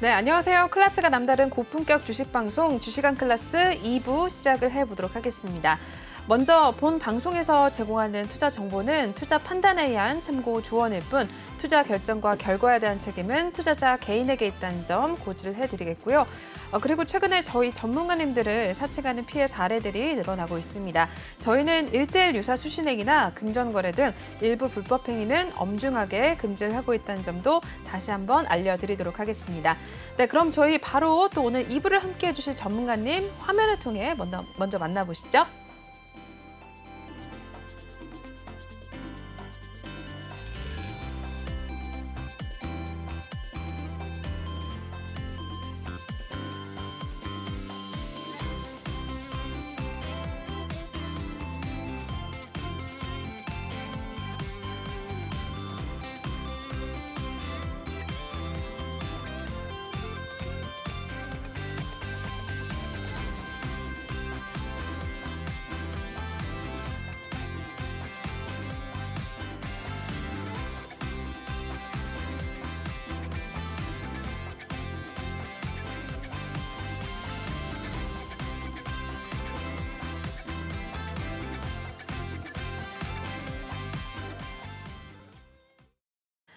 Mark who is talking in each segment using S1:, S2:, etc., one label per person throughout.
S1: 네, 안녕하세요. 클래스가 남다른 고품격 주식 방송 주식한 클래스 2부 시작을 해보도록 하겠습니다. 먼저 본 방송에서 제공하는 투자 정보는 투자 판단에 의한 참고 조언일 뿐 투자 결정과 결과에 대한 책임은 투자자 개인에게 있다는 점 고지를 해드리겠고요. 그리고 최근에 저희 전문가님들을 사칭하는 피해 사례들이 늘어나고 있습니다. 저희는 1:1 유사 수신행위나 금전거래 등 일부 불법 행위는 엄중하게 금지를 하고 있다는 점도 다시 한번 알려드리도록 하겠습니다. 네, 그럼 저희 바로 또 오늘 2부를 함께해 주실 전문가님 화면을 통해 먼저 만나보시죠.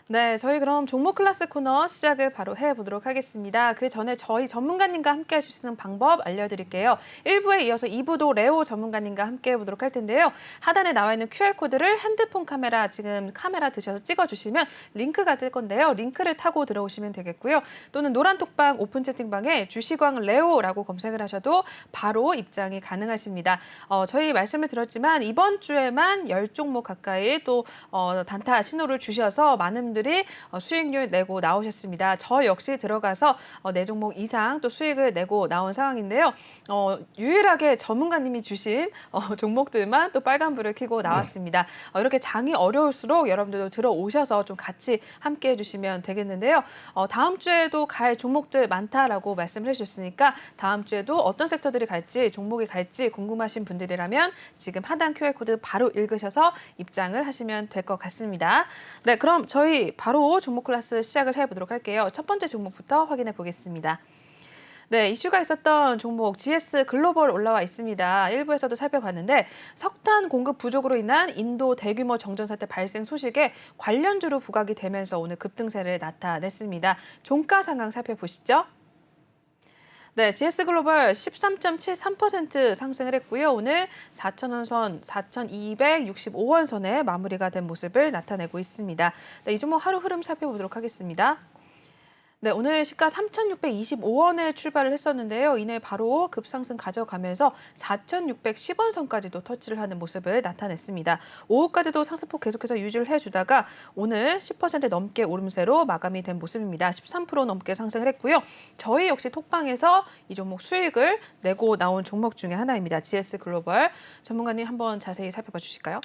S1: 네, 저희 그럼 종목 클래스 코너 시작을 바로 해보도록 하겠습니다. 그 전에 저희 전문가님과 함께 하실 수 있는 방법 알려드릴게요. 1부에 이어서 2부도 레오 전문가님과 함께 해보도록 할 텐데요. 하단에 나와 있는 QR코드를 핸드폰 카메라, 지금 카메라 드셔서 찍어주시면 링크가 뜰 건데요. 링크를 타고 들어오시면 되겠고요. 또는 노란톡방 오픈 채팅방에 주식왕 레오라고 검색을 하셔도 바로 입장이 가능하십니다. 저희 말씀을 드렸지만 이번 주에만 10종목 가까이 또 단타 신호를 주셔서 많은 분들이 수익률 내고 나오셨습니다. 저 역시 들어가서 4종목 이상 또 수익을 내고 나온 상황인데요. 유일하게 전문가님이 주신 종목들만 또 빨간불을 켜고 나왔습니다. 이렇게 장이 어려울수록 여러분들도 들어오셔서 좀 같이 함께 해주시면 되겠는데요. 다음 주에도 갈 종목들 많다라고 말씀을 해주셨으니까 다음 주에도 어떤 섹터들이 갈지 종목이 갈지 궁금하신 분들이라면 지금 하단 QR코드 바로 읽으셔서 입장을 하시면 될 것 같습니다. 네, 그럼 저희 바로 종목 클래스 시작을 해보도록 할게요. 첫 번째 종목부터 확인해 보겠습니다. 네, 이슈가 있었던 종목 GS 글로벌 올라와 있습니다. 일부에서도 살펴봤는데 석탄 공급 부족으로 인한 인도 대규모 정전 사태 발생 소식에 관련주로 부각이 되면서 오늘 급등세를 나타냈습니다. 종가 상황 살펴보시죠. 네, GS글로벌 13.73% 상승을 했고요. 오늘 4,000원 선, 4,265원 선에 마무리가 된 모습을 나타내고 있습니다. 네, 이 종목 하루 흐름 살펴보도록 하겠습니다. 네, 오늘 시가 3,625원에 출발을 했었는데요. 이내 바로 급상승 가져가면서 4,610원 선까지도 터치를 하는 모습을 나타냈습니다. 오후까지도 상승폭 계속해서 유지를 해주다가 오늘 10% 넘게 오름세로 마감이 된 모습입니다. 13% 넘게 상승을 했고요. 저희 역시 톡방에서 이 종목 수익을 내고 나온 종목 중에 하나입니다. GS글로벌 전문가님 한번 자세히 살펴봐 주실까요?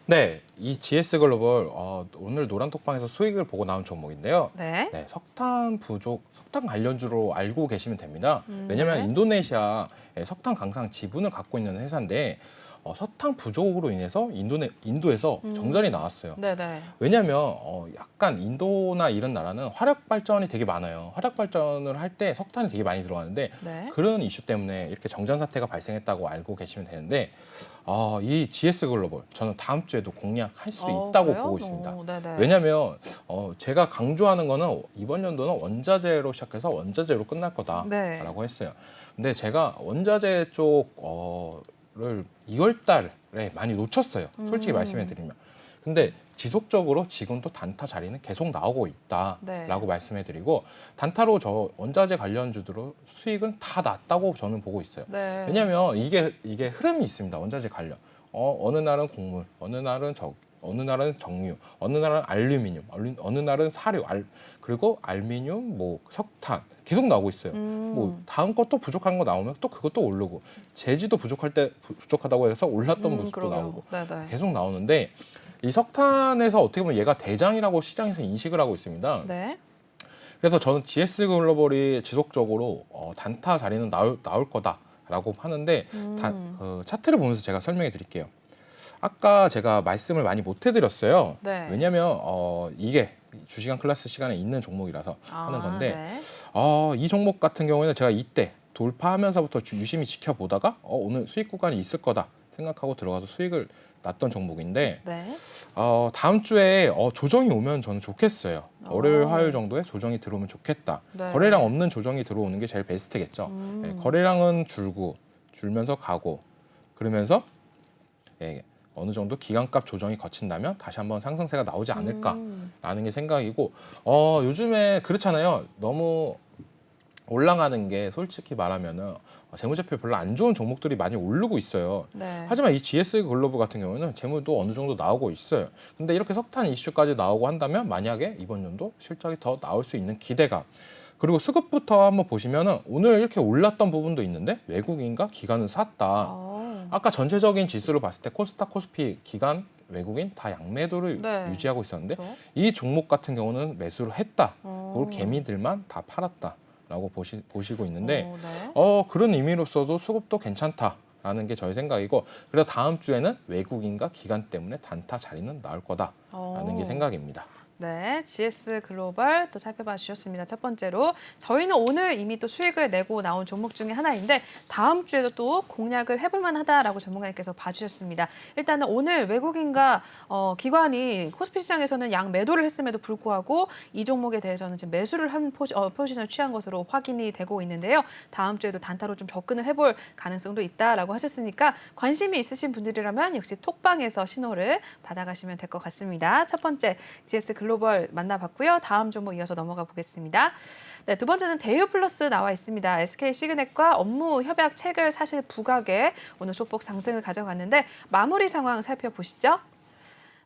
S2: 네, 이 GS글로벌 오늘 노란톡방에서 수익을 보고 나온 종목인데요.
S1: 네.
S2: 네, 석탄 부족, 석탄 관련주로 알고 계시면 됩니다. 왜냐하면
S1: 네.
S2: 인도네시아에 석탄 강산 지분을 갖고 있는 회사인데 석탄 부족으로 인해서 인도에서 정전이 나왔어요.
S1: 네네.
S2: 왜냐하면 약간 인도나 이런 나라는 화력 발전이 되게 많아요. 화력 발전을 할 때 석탄이 되게 많이 들어가는데
S1: 네.
S2: 그런 이슈 때문에 이렇게 정전 사태가 발생했다고 알고 계시면 되는데 이 GS글로벌 저는 다음 주에도 공략할 수 있다고
S1: 그래요?
S2: 보고 있습니다.
S1: 네네.
S2: 왜냐하면 제가 강조하는 거는 이번 연도는 원자재로 시작해서 원자재로 끝날 거다라고
S1: 네.
S2: 했어요. 근데 제가 원자재 쪽을 2월 달에 많이 놓쳤어요. 솔직히 말씀해 드리면. 근데 지속적으로 지금도 단타 자리는 계속 나오고 있다라고
S1: 네.
S2: 말씀해 드리고 단타로 저 원자재 관련주들로 수익은 다 났다고 저는 보고 있어요.
S1: 네.
S2: 왜냐하면 이게 흐름이 있습니다. 원자재 관련. 어느 날은 곡물, 어느 날은 어느 날은 정유, 어느 날은 알루미늄, 어느 날은 사료, 그리고 알루미늄, 뭐 석탄 계속 나오고 있어요. 뭐 다음 것도 부족한 거 나오면 또 그것도 오르고 제지도 부족할 때 부족하다고 해서 올랐던 모습도
S1: 그러게요.
S2: 나오고
S1: 네네.
S2: 계속 나오는데 이 석탄에서 어떻게 보면 얘가 대장이라고 시장에서 인식을 하고 있습니다.
S1: 네.
S2: 그래서 저는 GS글로벌이 지속적으로 단타 자리는 나올 거다라고 하는데 차트를 보면서 제가 설명해 드릴게요. 아까 제가 말씀을 많이 못 해드렸어요.
S1: 네.
S2: 왜냐하면 이게 주시간 클래스 시간에 있는 종목이라서 하는 건데
S1: 네.
S2: 이 종목 같은 경우에는 제가 이때 돌파하면서부터 유심히 지켜보다가 오늘 수익 구간이 있을 거다 생각하고 들어가서 수익을 났던 종목인데
S1: 네.
S2: 다음 주에 조정이 오면 저는 좋겠어요. 월요일, 화요일 정도에 조정이 들어오면 좋겠다.
S1: 네.
S2: 거래량 없는 조정이 들어오는 게 제일 베스트겠죠. 거래량은 줄면서 가고 그러면서 어느 정도 기간값 조정이 거친다면 다시 한번 상승세가 나오지 않을까라는 게 생각이고 요즘에 그렇잖아요. 너무 올라가는 게 솔직히 말하면은 재무제표 별로 안 좋은 종목들이 많이 오르고 있어요.
S1: 네.
S2: 하지만 이 GS 글로벌 같은 경우는 재무도 어느 정도 나오고 있어요. 근데 이렇게 석탄 이슈까지 나오고 한다면 만약에 이번 연도 실적이 더 나올 수 있는 기대감. 그리고 수급부터 한번 보시면은 오늘 이렇게 올랐던 부분도 있는데 외국인과 기관은 샀다. 아까 전체적인 지수를 봤을 때 코스닥, 코스피, 기관, 외국인 다 양매도를
S1: 네.
S2: 유지하고 있었는데
S1: 그렇죠.
S2: 이 종목 같은 경우는 매수를 했다. 그리고
S1: 네.
S2: 개미들만 다 팔았다라고 보시고 있는데
S1: 네.
S2: 그런 의미로서도 수급도 괜찮다라는 게 저희 생각이고 그래서 다음 주에는 외국인과 기관 때문에 단타 자리는 나올 거다라는 게 생각입니다.
S1: 네, GS 글로벌 또 살펴봐 주셨습니다. 첫 번째로 저희는 오늘 이미 또 수익을 내고 나온 종목 중에 하나인데 다음 주에도 또 공략을 해볼 만하다라고 전문가님께서 봐주셨습니다. 일단은 오늘 외국인과 기관이 코스피 시장에서는 양 매도를 했음에도 불구하고 이 종목에 대해서는 지금 매수를 한 포지션을 취한 것으로 확인이 되고 있는데요. 다음 주에도 단타로 좀 접근을 해볼 가능성도 있다라고 하셨으니까 관심이 있으신 분들이라면 역시 톡방에서 신호를 받아가시면 될 것 같습니다. 첫 번째 GS 글로벌 만나봤고요. 다음 종목 이어서 넘어가 보겠습니다. 네, 두 번째는 대유플러스 나와 있습니다. SK 시그넷과 업무 협약 체결 사실 부각에 오늘 소폭 상승을 가져갔는데 마무리 상황 살펴보시죠.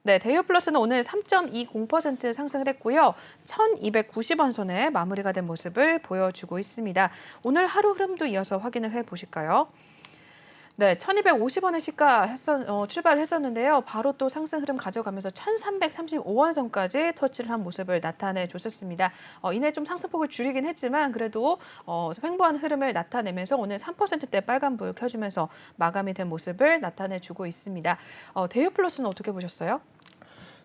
S1: 네, 대유플러스는 오늘 3.20% 상승을 했고요. 1,290원 선에 마무리가 된 모습을 보여주고 있습니다. 오늘 하루 흐름도 이어서 확인을 해보실까요? 네, 1,250원의 시가 출발을 했었는데요. 바로 또 상승 흐름 가져가면서 1,335원 선까지 터치를 한 모습을 나타내 줬었습니다. 이내 좀 상승폭을 줄이긴 했지만 그래도 횡보한 흐름을 나타내면서 오늘 3%대 빨간불 켜주면서 마감이 된 모습을 나타내 주고 있습니다. 대유플러스는 어떻게 보셨어요?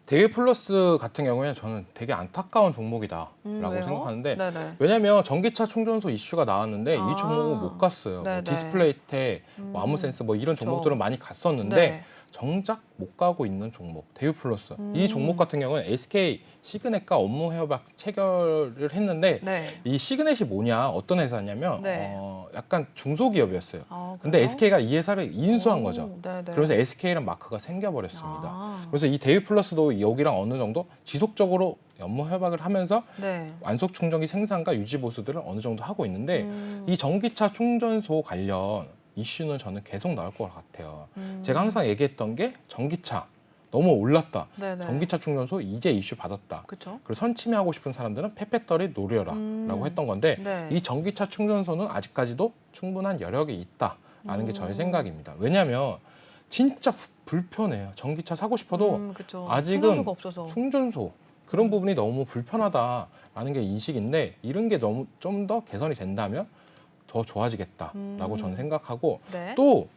S2: 대유플러스 같은 경우에는 저는 되게 안타까운 종목이다라고
S1: 왜요?
S2: 생각하는데
S1: 네네.
S2: 왜냐하면 전기차 충전소 이슈가 나왔는데 이 종목은 못 갔어요.
S1: 네네.
S2: 디스플레이테, 아무센스 이런 종목들은 많이 갔었는데
S1: 네.
S2: 정작 못 가고 있는 종목 대유플러스. 이 종목 같은 경우는 SK 시그넷과 업무 협약 체결을 했는데
S1: 네.
S2: 이 시그넷이 뭐냐 어떤 회사냐면
S1: 네.
S2: 약간 중소기업이었어요. 근데
S1: 그래요?
S2: SK가 이 회사를 인수한 거죠.
S1: 네네.
S2: 그래서 SK라는 마크가 생겨버렸습니다. 그래서 이 대유플러스도 여기랑 어느 정도 지속적으로 업무 협약을 하면서
S1: 네.
S2: 완속 충전기 생산과 유지 보수들을 어느 정도 하고 있는데 이 전기차 충전소 관련 이슈는 저는 계속 나올 것 같아요. 제가 항상 얘기했던 게 전기차 너무 올랐다.
S1: 네네.
S2: 전기차 충전소 이제 이슈 받았다.
S1: 그렇죠.
S2: 그리고 선침해하고 싶은 사람들은 페페터리 노려라라고 했던 건데
S1: 네.
S2: 이 전기차 충전소는 아직까지도 충분한 여력이 있다라는 게 저의 생각입니다. 왜냐하면 진짜 불편해요. 전기차 사고 싶어도
S1: 그쵸.
S2: 아직은
S1: 충전소가 없어서.
S2: 충전소 그런 부분이 너무 불편하다라는 게 인식인데 이런 게 너무 좀 더 개선이 된다면 더 좋아지겠다라고 저는 생각하고
S1: 네.
S2: 또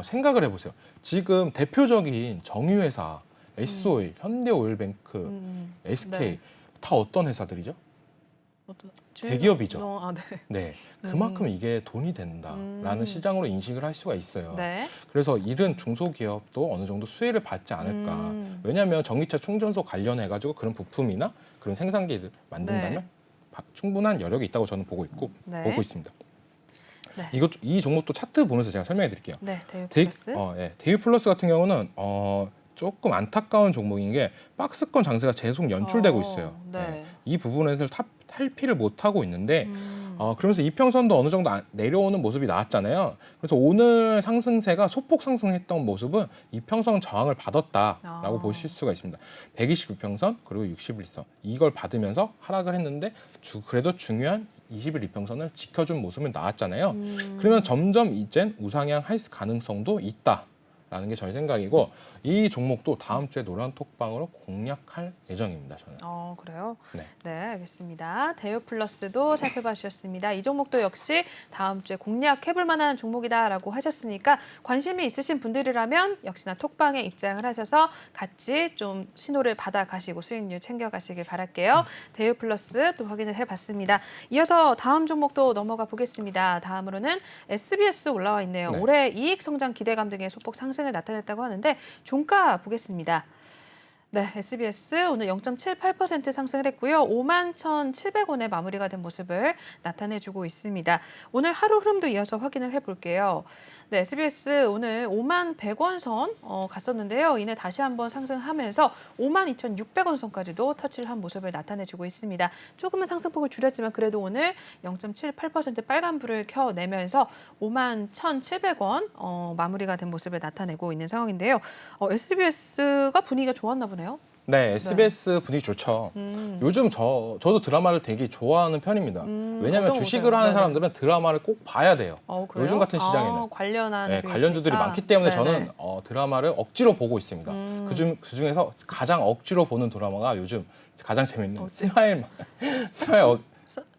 S2: 생각을 해보세요. 지금 대표적인 정유회사 S오일, 현대오일뱅크, SK
S1: 네.
S2: 다 어떤 회사들이죠? 대기업이죠.
S1: 네.
S2: 네, 그만큼 이게 돈이 된다라는 시장으로 인식을 할 수가 있어요.
S1: 네.
S2: 그래서 이런 중소기업도 어느 정도 수혜를 받지 않을까. 왜냐하면 전기차 충전소 관련해가지고 그런 부품이나 그런 생산기를 만든다면 충분한 여력이 있다고 저는 보고 있습니다.
S1: 네.
S2: 이 종목도 차트 보면서 제가 설명해 드릴게요.
S1: 네, 대유플러스.
S2: 대유플러스 같은 경우는 조금 안타까운 종목인 게 박스권 장세가 계속 연출되고 있어요.
S1: 네.
S2: 이 부분에서 탈피를 못 하고 있는데 그러면서 이평선도 어느 정도 내려오는 모습이 나왔잖아요. 그래서 오늘 상승세가 소폭 상승했던 모습은 이평선 저항을 받았다라고 보실 수가 있습니다. 120일평선 그리고 61선 이걸 받으면서 하락을 했는데 그래도 중요한 20일 이평선을 지켜준 모습은 나왔잖아요. 그러면 점점 이젠 우상향 할 가능성도 있다. 게 저희 생각이고 이 종목도 다음 주에 노란 톡방으로 공략할 예정입니다. 저는.
S1: 그래요?
S2: 네.
S1: 네, 알겠습니다. 대우플러스도 살펴봐 주셨습니다. 이 종목도 역시 다음 주에 공략해볼 만한 종목이다라고 하셨으니까 관심이 있으신 분들이라면 역시나 톡방에 입장을 하셔서 같이 좀 신호를 받아가시고 수익률 챙겨가시길 바랄게요. 대우플러스 또 확인을 해봤습니다. 이어서 다음 종목도 넘어가 보겠습니다. 다음으로는 SBS 올라와 있네요.
S2: 네.
S1: 올해 이익 성장 기대감 등의 소폭 상승을 나타냈다고 하는데 종가 보겠습니다. 네, SBS 오늘 0.78% 상승을 했고요. 51,700원에 마무리가 된 모습을 나타내주고 있습니다. 오늘 하루 흐름도 이어서 확인을 해볼게요. 네, SBS 오늘 51,100원 선 갔었는데요. 이내 다시 한번 상승하면서 52,600원 선까지도 터치를 한 모습을 나타내주고 있습니다. 조금은 상승폭을 줄였지만 그래도 오늘 0.78% 빨간불을 켜내면서 51,700원 마무리가 된 모습을 나타내고 있는 상황인데요. SBS가 분위기가 좋았나 보네요.
S2: 네, SBS 분위기 좋죠. 요즘 저도 드라마를 되게 좋아하는 편입니다. 왜냐하면
S1: 어떤
S2: 주식을
S1: 거세요?
S2: 하는
S1: 네네.
S2: 사람들은 드라마를 꼭 봐야 돼요.
S1: 그래요?
S2: 요즘 같은 시장에는.
S1: 관련한
S2: 네,
S1: 게
S2: 관련주들이
S1: 있으니까.
S2: 많기 때문에
S1: 네네.
S2: 저는 드라마를 억지로 보고 있습니다. 그중에서 가장 억지로 보는 드라마가 요즘 가장 재밌는 스마일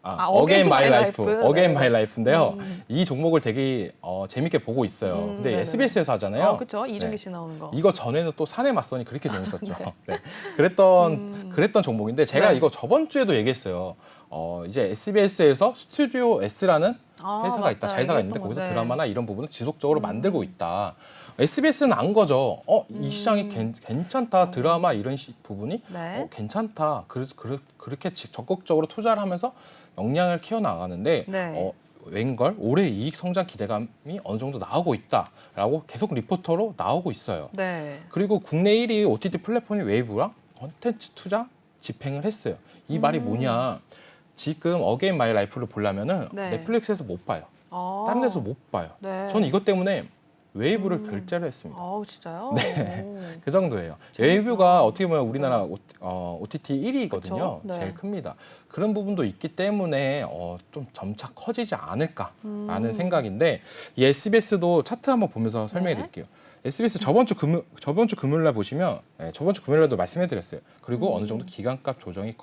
S2: 어게인 마이 라이프, 어게인 마이 라이프인데요. 이 종목을 되게 재밌게 보고 있어요. 근데
S1: 네네.
S2: SBS에서 하잖아요.
S1: 그렇죠. 이준기
S2: 네.
S1: 씨 나오는 거.
S2: 이거 전에는 또 사내 맞선이 그렇게 재밌었죠. 네. 그랬던 종목인데 제가
S1: 네.
S2: 이거 저번 주에도 얘기했어요. 이제 SBS에서 스튜디오 S라는 회사가 있다,
S1: 맞다.
S2: 자회사가 있는데
S1: 얘기했던
S2: 거기서
S1: 건데.
S2: 드라마나 이런 부분을 지속적으로 만들고 있다. SBS는 안 거죠. 이 시장이 괜찮다. 드라마 이런 부분이
S1: 네.
S2: 괜찮다. 그래서 그렇게 적극적으로 투자를 하면서 역량을 키워나가는데
S1: 네.
S2: 웬걸 올해 이익 성장 기대감이 어느 정도 나오고 있다라고 계속 리포터로 나오고 있어요.
S1: 네.
S2: 그리고 국내 1위 OTT 플랫폼이 웨이브랑 컨텐츠 투자 집행을 했어요. 이 말이 뭐냐? 지금 어게인 마이 라이프를 보려면은
S1: 네.
S2: 넷플릭스에서 못 봐요. 다른 데서 못 봐요.
S1: 네.
S2: 저는 이것 때문에 웨이브를 결제를 했습니다.
S1: 진짜요?
S2: 네.
S1: 오.
S2: 그 정도예요. 웨이브가 어떻게 보면 우리나라 OTT 1위거든요.
S1: 그쵸? 네.
S2: 제일 큽니다. 그런 부분도 있기 때문에 좀 점차 커지지 않을까라는 생각인데 이 SBS도 차트 한번 보면서 설명해 드릴게요. SBS 저번 주 금요일 날 보시면 저번 주 금요일 날도 말씀해 드렸어요. 그리고 어느 정도 기간값 조정이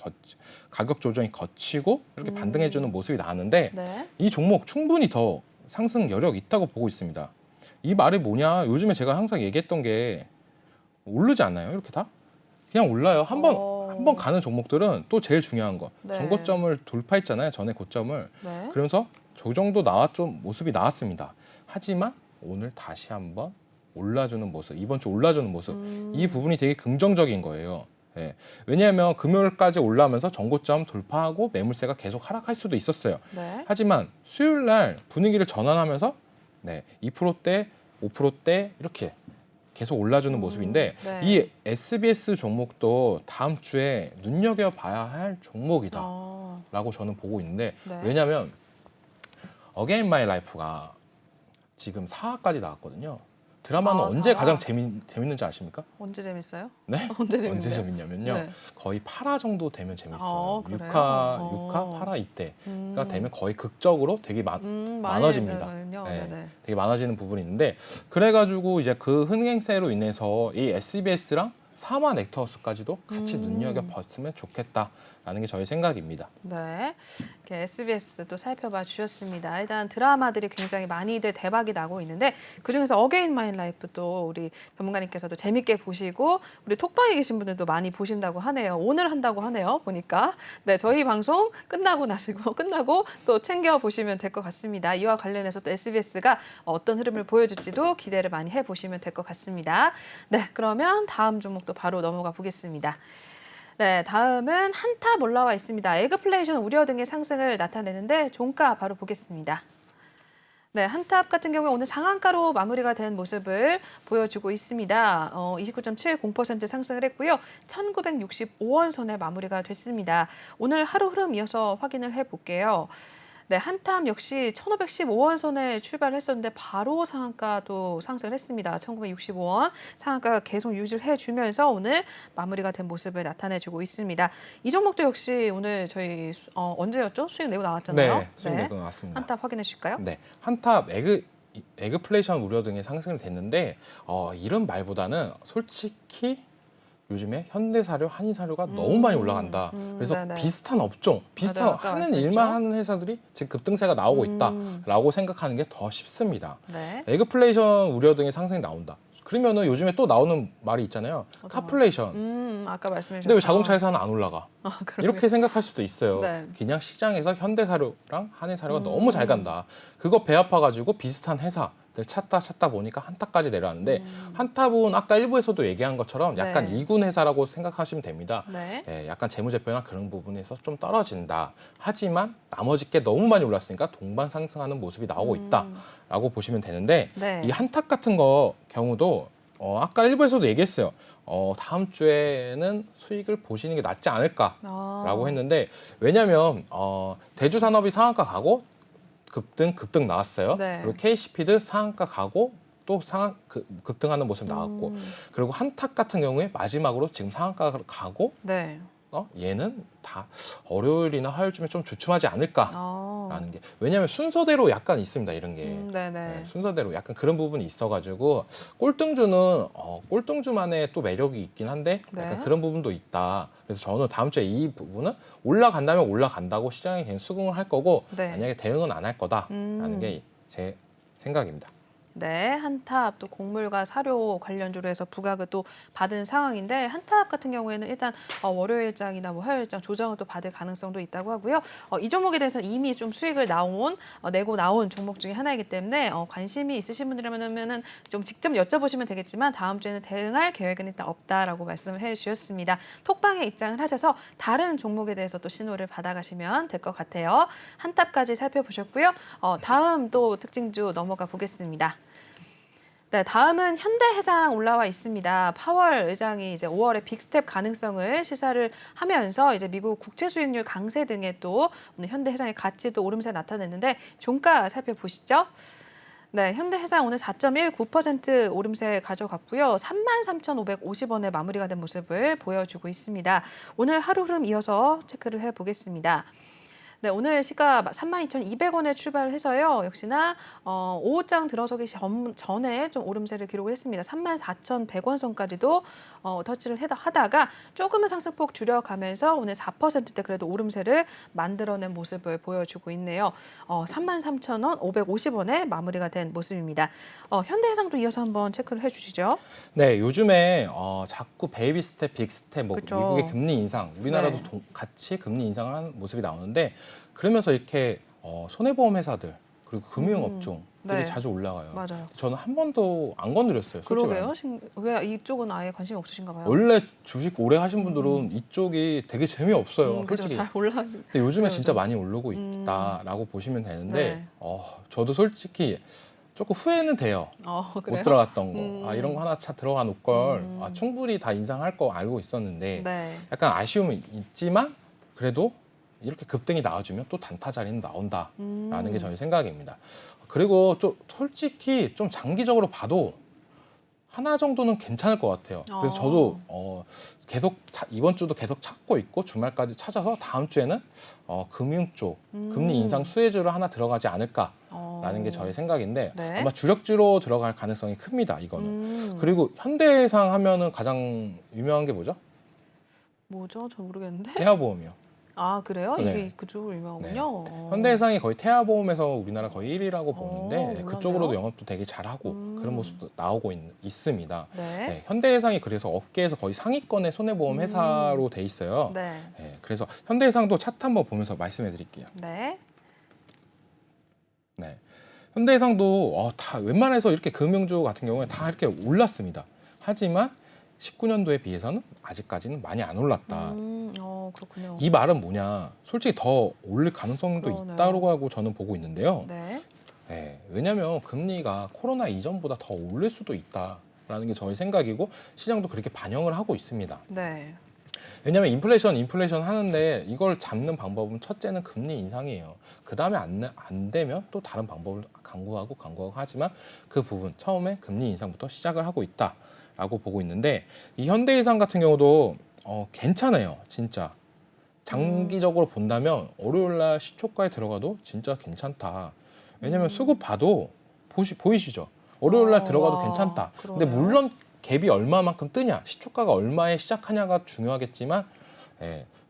S2: 가격 조정이 거치고 이렇게 반등해 주는 모습이 나왔는데
S1: 네.
S2: 이 종목 충분히 더 상승 여력 있다고 보고 있습니다. 이 말이 뭐냐? 요즘에 제가 항상 얘기했던 게 오르지 않나요? 이렇게 다? 그냥 올라요. 한 번 가는 종목들은 또 제일 중요한 거.
S1: 네.
S2: 전고점을 돌파했잖아요. 전에 고점을.
S1: 네.
S2: 그러면서 저 정도 좀 모습이 나왔습니다. 하지만 오늘 다시 한번 올라주는 모습, 이번 주 올라주는 모습, 이 부분이 되게 긍정적인 거예요. 예. 왜냐하면 금요일까지 올라오면서 전고점 돌파하고 매물세가 계속 하락할 수도 있었어요.
S1: 네.
S2: 하지만 수요일 날 분위기를 전환하면서 2%대, 5%대 이렇게 계속 올라주는 모습인데
S1: 네.
S2: 이 SBS 종목도 다음 주에 눈여겨봐야 할 종목이다라고 저는 보고 있는데
S1: 네.
S2: 왜냐하면 어게인 마이 라이프가 지금 4화까지 나왔거든요. 드라마는 언제
S1: 4화.
S2: 가장 재밌는지 아십니까?
S1: 언제 재밌어요?
S2: 네?
S1: 언제 재밌나요?
S2: 언제 재밌냐면요.
S1: 네.
S2: 거의 8화 정도 되면 재밌어요.
S1: 그래요?
S2: 6화, 8화 이때가 되면 거의 극적으로 되게 많아집니다.
S1: 네네.
S2: 되게 많아지는 부분이 있는데 그래가지고 이제 그 흥행세로 인해서 이 SBS랑 사마 넥터스까지도 같이 눈여겨봤으면 좋겠다라는 게 저희 생각입니다.
S1: 네, 이렇게 SBS도 살펴봐 주셨습니다. 일단 드라마들이 굉장히 많이들 대박이 나고 있는데 그중에서 어게인 마이 라이프 또 우리 전문가님께서도 재밌게 보시고 우리 톡방에 계신 분들도 많이 보신다고 하네요. 오늘 한다고 하네요. 보니까 네, 저희 방송 끝나고 또 챙겨 보시면 될 것 같습니다. 이와 관련해서 또 SBS가 어떤 흐름을 보여줄지도 기대를 많이 해보시면 될 것 같습니다. 네, 그러면 다음 종목도 바로 넘어가 보겠습니다. 네, 다음은 한탑 올라와 있습니다. 에그플레이션 우려 등의 상승을 나타내는데 종가 바로 보겠습니다. 네, 한탑 같은 경우에 오늘 상한가로 마무리가 된 모습을 보여주고 있습니다. 29.70% 상승을 했고요. 1965원 선에 마무리가 됐습니다. 오늘 하루 흐름 이어서 확인을 해볼게요. 네, 한탐 역시 1515원 선에 출발했었는데 바로 상한가도 상승을 했습니다. 1965원 상한가가 계속 유지를 해주면서 오늘 마무리가 된 모습을 나타내주고 있습니다. 이 종목도 역시 오늘 저희 언제였죠? 수익 내고 나왔잖아요.
S2: 네, 수익 내고 나왔습니다.
S1: 한탑 확인해 주실까요?
S2: 네, 한탑 에그플레이션 우려 등의 상승이 됐는데 이런 말보다는 솔직히 요즘에 현대사료, 한인사료가 너무 많이 올라간다. 그래서
S1: 네네.
S2: 비슷한 업종, 비슷한
S1: 맞아요. 아까
S2: 하는
S1: 말씀하셨죠?
S2: 일만 하는 회사들이 지금 급등세가 나오고 있다라고 생각하는 게 더 쉽습니다.
S1: 네.
S2: 에그플레이션 우려 등의 상승이 나온다. 그러면은 요즘에 또 나오는 말이 있잖아요. 카플레이션.
S1: 아까 말씀해
S2: 근데 왜
S1: 주셨죠.
S2: 자동차 회사는 안 올라가?
S1: 그러게요.
S2: 이렇게 생각할 수도 있어요.
S1: 네.
S2: 그냥 시장에서 현대사료랑 한인사료가 너무 잘 간다. 그거 배합해가지고 비슷한 회사들 찾다 보니까 한타까지 내려왔는데 한탑은 아까 일부에서도 얘기한 것처럼 약간
S1: 네.
S2: 2군 회사라고 생각하시면 됩니다.
S1: 네.
S2: 예, 약간 재무제표나 그런 부분에서 좀 떨어진다. 하지만 나머지 게 너무 많이 올랐으니까 동반 상승하는 모습이 나오고 있다라고 보시면 되는데
S1: 네.
S2: 이 한탑 같은 거 경우도 아까 일부에서도 얘기했어요. 다음 주에는 수익을 보시는 게 낫지 않을까라고 했는데 왜냐하면 대주산업이 상한가 가고 급등 나왔어요.
S1: 네.
S2: 그리고 KC피드 상한가 가고 또 급등하는 모습 나왔고 그리고 한탑 같은 경우에 마지막으로 지금 상한가를 가고
S1: 네.
S2: 얘는 다 월요일이나 화요일쯤에 좀 주춤하지 않을까라는 게 왜냐하면 순서대로 약간 있습니다 이런 게
S1: 네네.
S2: 네, 순서대로 약간 그런 부분이 있어가지고 꼴등주는 꼴등주만의 또 매력이 있긴 한데 약간
S1: 네.
S2: 그런 부분도 있다. 그래서 저는 다음 주에 이 부분은 올라간다면 올라간다고 시장이 그냥 수긍을 할 거고
S1: 네.
S2: 만약에 대응은 안 할 거다라는 게 제 생각입니다.
S1: 네, 한탑 또 곡물과 사료 관련주로 해서 부각을 또 받은 상황인데 한탑 같은 경우에는 일단 월요일장이나 뭐 화요일장 조정을 또 받을 가능성도 있다고 하고요. 이 종목에 대해서는 이미 좀 수익을 내고 나온 종목 중에 하나이기 때문에 관심이 있으신 분들이면은 좀 직접 여쭤보시면 되겠지만 다음 주에는 대응할 계획은 일단 없다라고 말씀을 해주셨습니다. 톡방에 입장을 하셔서 다른 종목에 대해서 또 신호를 받아가시면 될 것 같아요. 한탑까지 살펴보셨고요. 다음 또 특징주 넘어가 보겠습니다. 네, 다음은 현대해상 올라와 있습니다. 파월 의장이 이제 5월에 빅스텝 가능성을 시사를 하면서 이제 미국 국채 수익률 강세 등에 또 오늘 현대해상의 가치도 오름세 나타냈는데 종가 살펴보시죠. 네, 현대해상 오늘 4.19% 오름세 가져갔고요. 33,550원에 마무리가 된 모습을 보여주고 있습니다. 오늘 하루 흐름 이어서 체크를 해보겠습니다. 네, 오늘 시가 32,200원에 출발을 해서요. 역시나 오후장 들어서기 전에 좀 오름세를 기록을 했습니다. 34,100원 선까지도 터치를 하다가 조금은 상승폭 줄여가면서 오늘 4%대 그래도 오름세를 만들어낸 모습을 보여주고 있네요. 33,000원, 550원에 마무리가 된 모습입니다. 현대해상도 이어서 한번 체크를 해주시죠.
S2: 네, 요즘에 자꾸 베이비 스텝, 빅 스텝, 뭐
S1: 그렇죠.
S2: 미국의 금리 인상, 우리나라도
S1: 네.
S2: 같이 금리 인상을 하는 모습이 나오는데 그러면서 이렇게 손해보험 회사들 그리고 금융업종들이
S1: 네.
S2: 자주 올라가요.
S1: 맞아요.
S2: 저는 한 번도 안 건드렸어요. 솔직히
S1: 그러게요.
S2: 말하면.
S1: 왜 이쪽은 아예 관심이 없으신가 봐요.
S2: 원래 주식 오래 하신 분들은 이쪽이 되게 재미없어요.
S1: 그죠,
S2: 솔직히.
S1: 잘 올라가지.
S2: 근데 요즘에
S1: 그죠,
S2: 진짜
S1: 그죠.
S2: 많이 오르고 있다라고 보시면 되는데
S1: 네.
S2: 저도 솔직히 조금 후회는 돼요.
S1: 그래요?
S2: 못 들어갔던 거. 이런 거 하나 들어가 놓을 걸. 충분히 다 인상할 거 알고 있었는데
S1: 네.
S2: 약간 아쉬움은 있지만 그래도 이렇게 급등이 나와주면 또 단타 자리는 나온다라는 게 저희 생각입니다. 그리고 또 솔직히 좀 장기적으로 봐도 하나 정도는 괜찮을 것 같아요. 그래서 저도 계속 이번 주도 계속 찾고 있고 주말까지 찾아서 다음 주에는 금융 쪽 금리 인상 수혜주로 하나 들어가지 않을까라는 게 저의 생각인데
S1: 네.
S2: 아마 주력주로 들어갈 가능성이 큽니다. 이거는. 그리고 현대해상 하면은 가장 유명한 게 뭐죠?
S1: 뭐죠? 전 모르겠는데.
S2: 태아보험이요.
S1: 아, 그래요?
S2: 네.
S1: 이게 그쪽으로 유명하군요.
S2: 현대해상이 거의 태아보험에서 우리나라 거의 1위라고 보는데
S1: 몰랐네요.
S2: 그쪽으로도 영업도 되게 잘하고 그런 모습도 나오고 있습니다.
S1: 네.
S2: 네, 현대해상이 그래서 업계에서 거의 상위권의 손해보험 회사로 돼 있어요.
S1: 네.
S2: 네, 그래서 현대해상도 차트 한번 보면서 말씀해 드릴게요.
S1: 네.
S2: 네, 현대해상도 다 웬만해서 이렇게 금융주 같은 경우에 다 이렇게 올랐습니다. 하지만 19년도에 비해서는 아직까지는 많이 안 올랐다.
S1: 그렇군요.
S2: 이 말은 뭐냐? 솔직히 더 올릴 가능성도
S1: 그러네요.
S2: 있다고 하고 저는 보고 있는데요.
S1: 네.
S2: 네, 왜냐하면 금리가 코로나 이전보다 더 오를 수도 있다라는 게 저희 생각이고 시장도 그렇게 반영을 하고 있습니다.
S1: 네.
S2: 왜냐하면 인플레이션 하는데 이걸 잡는 방법은 첫째는 금리 인상이에요. 그 다음에 안 되면 또 다른 방법을 강구하고 하지만 그 부분 처음에 금리 인상부터 시작을 하고 있다라고 보고 있는데 이 현대해상 같은 경우도 괜찮아요, 진짜. 장기적으로 본다면 월요일날 시초가에 들어가도 진짜 괜찮다. 왜냐하면 수급 봐도 보이시죠? 월요일 날 들어가도
S1: 와,
S2: 괜찮다. 근데
S1: 그러네요.
S2: 물론 갭이 얼마만큼 뜨냐, 시초가가 얼마에 시작하냐가 중요하겠지만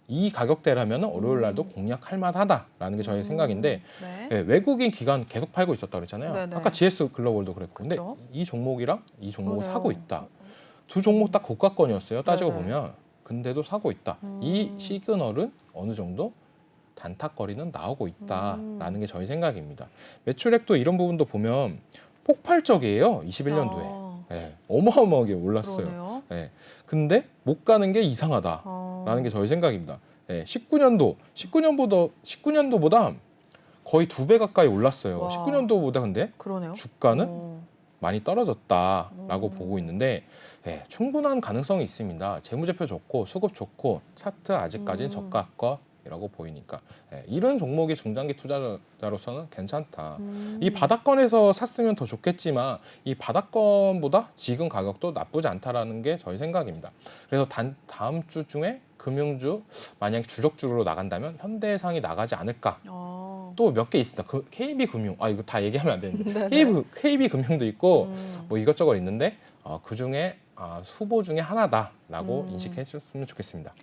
S2: 이 가격대라면 월요일 날도 공략할 만하다라는 게 저의 생각인데
S1: 네.
S2: 외국인 기관 계속 팔고 있었다 그랬잖아요.
S1: 네네.
S2: 아까 GS 글로벌도 그랬고. 근데
S1: 그렇죠.
S2: 이 종목이랑 이 종목을
S1: 그러네요.
S2: 사고 있다. 두 종목 다 고가권이었어요. 따지고
S1: 네네.
S2: 보면. 근데도 사고 있다. 이 시그널은 어느 정도 단타거리는 나오고 있다라는 게 저희 생각입니다. 매출액도 이런 부분도 보면 폭발적이에요. 21년도에. 어마어마하게 올랐어요.
S1: 그러네요.
S2: 근데 못 가는 게 이상하다라는 게 저희 생각입니다. 19년도보다 거의 2배 가까이 올랐어요.
S1: 와.
S2: 19년도보다 근데
S1: 그러네요.
S2: 주가는 많이 떨어졌다라고 보고 있는데 충분한 가능성이 있습니다. 재무제표 좋고 수급 좋고 차트 아직까지는 저가가라고 보이니까 이런 종목이 중장기 투자자로서는 괜찮다. 이 바닥권에서 샀으면 더 좋겠지만 이 바닥권보다 지금 가격도 나쁘지 않다라는 게 저희 생각입니다. 그래서 다음 주 중에 금융주 만약 주력주로 나간다면 현대해상이 나가지 않을까. 또 몇 개 있습니다. KB금융, 이거 다 얘기하면 안 되는데 KB금융도 있고 뭐 이것저것 있는데 그 중에 후보 중에 하나다라고 인식해 주셨으면 좋겠습니다.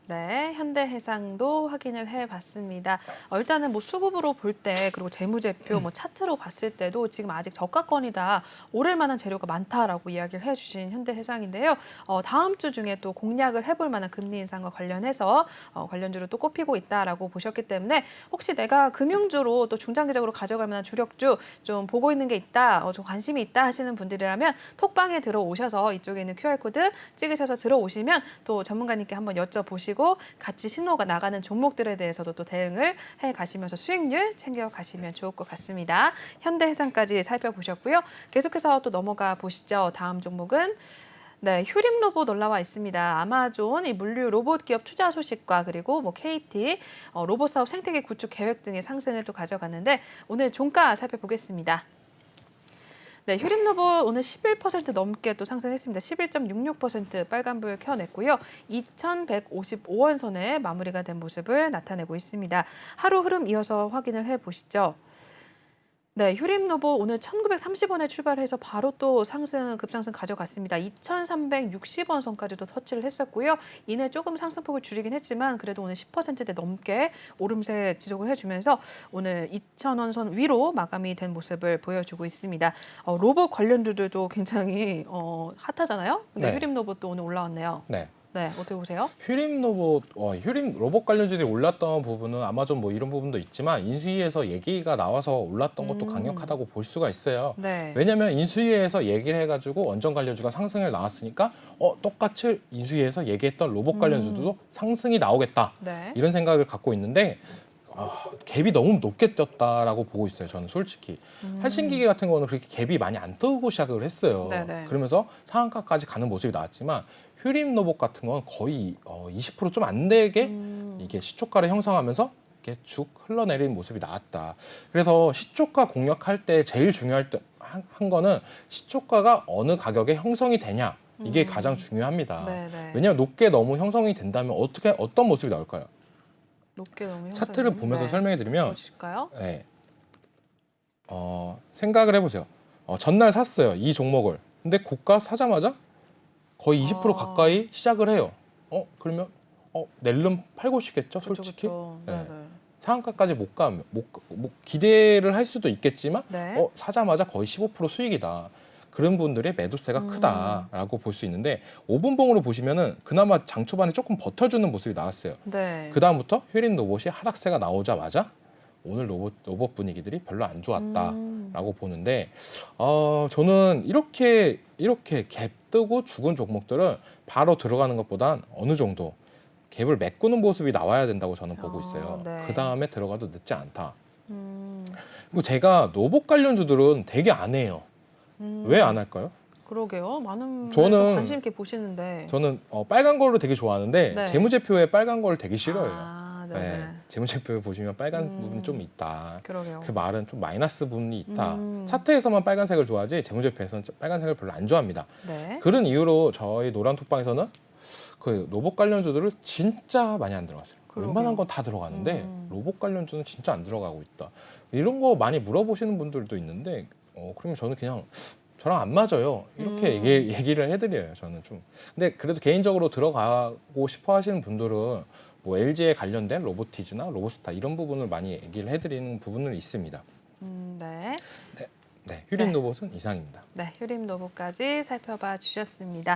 S1: 네, 현대해상도 확인을 해봤습니다. 일단은 뭐 수급으로 볼 때 그리고 재무제표, 뭐 차트로 봤을 때도 지금 아직 저가권이다, 오를 만한 재료가 많다라고 이야기를 해주신 현대해상인데요. 다음 주 중에 또 공략을 해볼 만한 금리 인상과 관련해서 관련주로 또 꼽히고 있다라고 보셨기 때문에 혹시 내가 금융주로 또 중장기적으로 가져갈 만한 주력주 좀 보고 있는 게 있다, 좀 관심이 있다 하시는 분들이라면 톡방에 들어오셔서 이쪽에 있는 QR코드 찍으셔서 들어오시면 또 전문가님께 한번 여쭤보시고 같이 신호가 나가는 종목들에 대해서도 또 대응을 해 가시면서 수익률 챙겨 가시면 좋을 것 같습니다. 현대해상까지 살펴보셨고요. 계속해서 또 넘어가 보시죠. 다음 종목은 휴림 로봇 올라와 있습니다. 아마존, 이 물류 로봇 기업 투자 소식과 그리고 뭐 KT 로봇 사업 생태계 구축 계획 등의 상승을 또 가져갔는데 오늘 종가 살펴보겠습니다. 휴림 로봇 오늘 11% 넘게 또 상승했습니다. 11.66% 빨간불 켜냈고요. 2,155원 선에 마무리가 된 모습을 나타내고 있습니다. 하루 흐름 이어서 확인을 해보시죠. 휴림 로봇 오늘 1,930원에 출발해서 바로 또 급상승 가져갔습니다. 2,360원 선까지도 터치를 했었고요. 이내 조금 상승폭을 줄이긴 했지만 그래도 오늘 10%대 넘게 오름세 지속을 해주면서 오늘 2,000원 선 위로 마감이 된 모습을 보여주고 있습니다. 로봇 관련주들도 굉장히 핫하잖아요. 근데 휴림 로봇도 오늘 올라왔네요. 네, 어떻게 보세요?
S2: 휴림 로봇 관련주들이 올랐던 부분은 아마존 뭐 이런 부분도 있지만 인수위에서 얘기가 나와서 올랐던 것도 강력하다고 볼 수가 있어요. 왜냐하면 인수위에서 얘기를 해가지고 원전 관련주가 상승을 나왔으니까 똑같이 인수위에서 얘기했던 로봇 관련주도 상승이 나오겠다. 이런 생각을 갖고 있는데 갭이 너무 높게 떴다라고 보고 있어요. 저는 솔직히 할신기계 같은 거는 그렇게 갭이 많이 안 뜨고 시작을 했어요. 그러면서 상한가까지 가는 모습이 나왔지만 휴림 로봇 같은 건 거의 20% 좀 안 되게 이게 시초가를 형성하면서 이렇게 쭉 흘러내리는 모습이 나왔다. 그래서 시초가 공략할 때 제일 중요한 거는 시초가가 어느 가격에 형성이 되냐, 이게 가장 중요합니다. 왜냐하면 높게 너무 형성이 된다면 어떤 모습이 나올까요?
S1: 높게 너무
S2: 차트를 보면서 설명해 드리면
S1: 보실까요?
S2: 생각을 해보세요. 전날 샀어요, 이 종목을. 근데 고가 사자마자 거의 20% 가까이 시작을 해요. 그러면 낼름 팔고 싶겠죠, 솔직히. 상한가까지 못 가면 기대를 할 수도 있겠지만 사자마자 거의 15% 수익이다. 그런 분들의 매도세가 크다라고 볼 수 있는데 5분봉으로 보시면은 그나마 장 초반에 조금 버텨주는 모습이 나왔어요. 그 다음부터 휴림 로봇이 하락세가 나오자마자 오늘 로봇 분위기들이 별로 안 좋았다라고 보는데 저는 이렇게 갭 뜨고 죽은 종목들은 바로 들어가는 것보단 어느 정도 갭을 메꾸는 모습이 나와야 된다고 저는 보고 있어요. 그 다음에 들어가도 늦지 않다. 그리고 제가 로봇 관련주들은 되게 안 해요. 왜 안 할까요?
S1: 그러게요. 많은
S2: 저는
S1: 분들 관심 있게 보시는데.
S2: 저는 빨간 거를 되게 좋아하는데 재무제표에 빨간 거를 되게 싫어해요. 재무제표 보시면 빨간 부분이 좀 있다.
S1: 그러게요.
S2: 그 말은 좀 마이너스 부분이 있다. 차트에서만 빨간색을 좋아하지 재무제표에서는 빨간색을 별로 안 좋아합니다. 그런 이유로 저희 노란톡방에서는 그 로봇 관련주들을 진짜 많이 안 들어갔어요. 웬만한 건 다 들어가는데 로봇 관련주는 진짜 안 들어가고 있다. 이런 거 많이 물어보시는 분들도 있는데 그러면 저는 그냥 저랑 안 맞아요. 이렇게 얘기를 해드려요. 저는 좀. 근데 그래도 개인적으로 들어가고 싶어 하시는 분들은 뭐 LG에 관련된 로보티즈나 로보스타 이런 부분을 많이 얘기를 해드리는 부분은 있습니다.
S1: 네.
S2: 네, 휴림
S1: 네.
S2: 로봇은 이상입니다.
S1: 네, 휴림 로봇까지 살펴봐 주셨습니다.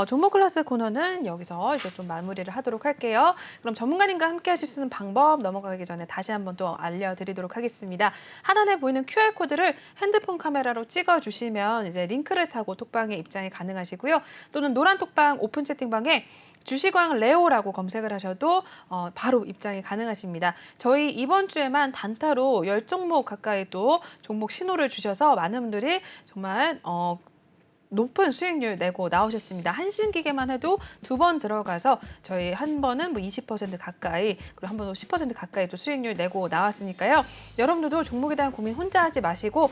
S1: 종목 클래스 코너는 여기서 이제 좀 마무리를 하도록 할게요. 그럼 전문가님과 함께 하실 수 있는 방법 넘어가기 전에 다시 한번 또 알려드리도록 하겠습니다. 하단에 보이는 QR코드를 핸드폰 카메라로 찍어주시면 이제 링크를 타고 톡방에 입장이 가능하시고요. 또는 노란 톡방 오픈 채팅방에 주식왕 레오라고 검색을 하셔도 바로 입장이 가능하십니다. 저희 이번 주에만 단타로 10종목 가까이 또 종목 신호를 주셔서 많은 분들이 정말 높은 수익률 내고 나오셨습니다. 한신기계만 해도 2번 들어가서 저희 한 번은 뭐 20% 가까이 그리고 한 번은 10% 가까이 또 수익률 내고 나왔으니까요. 여러분들도 종목에 대한 고민 혼자 하지 마시고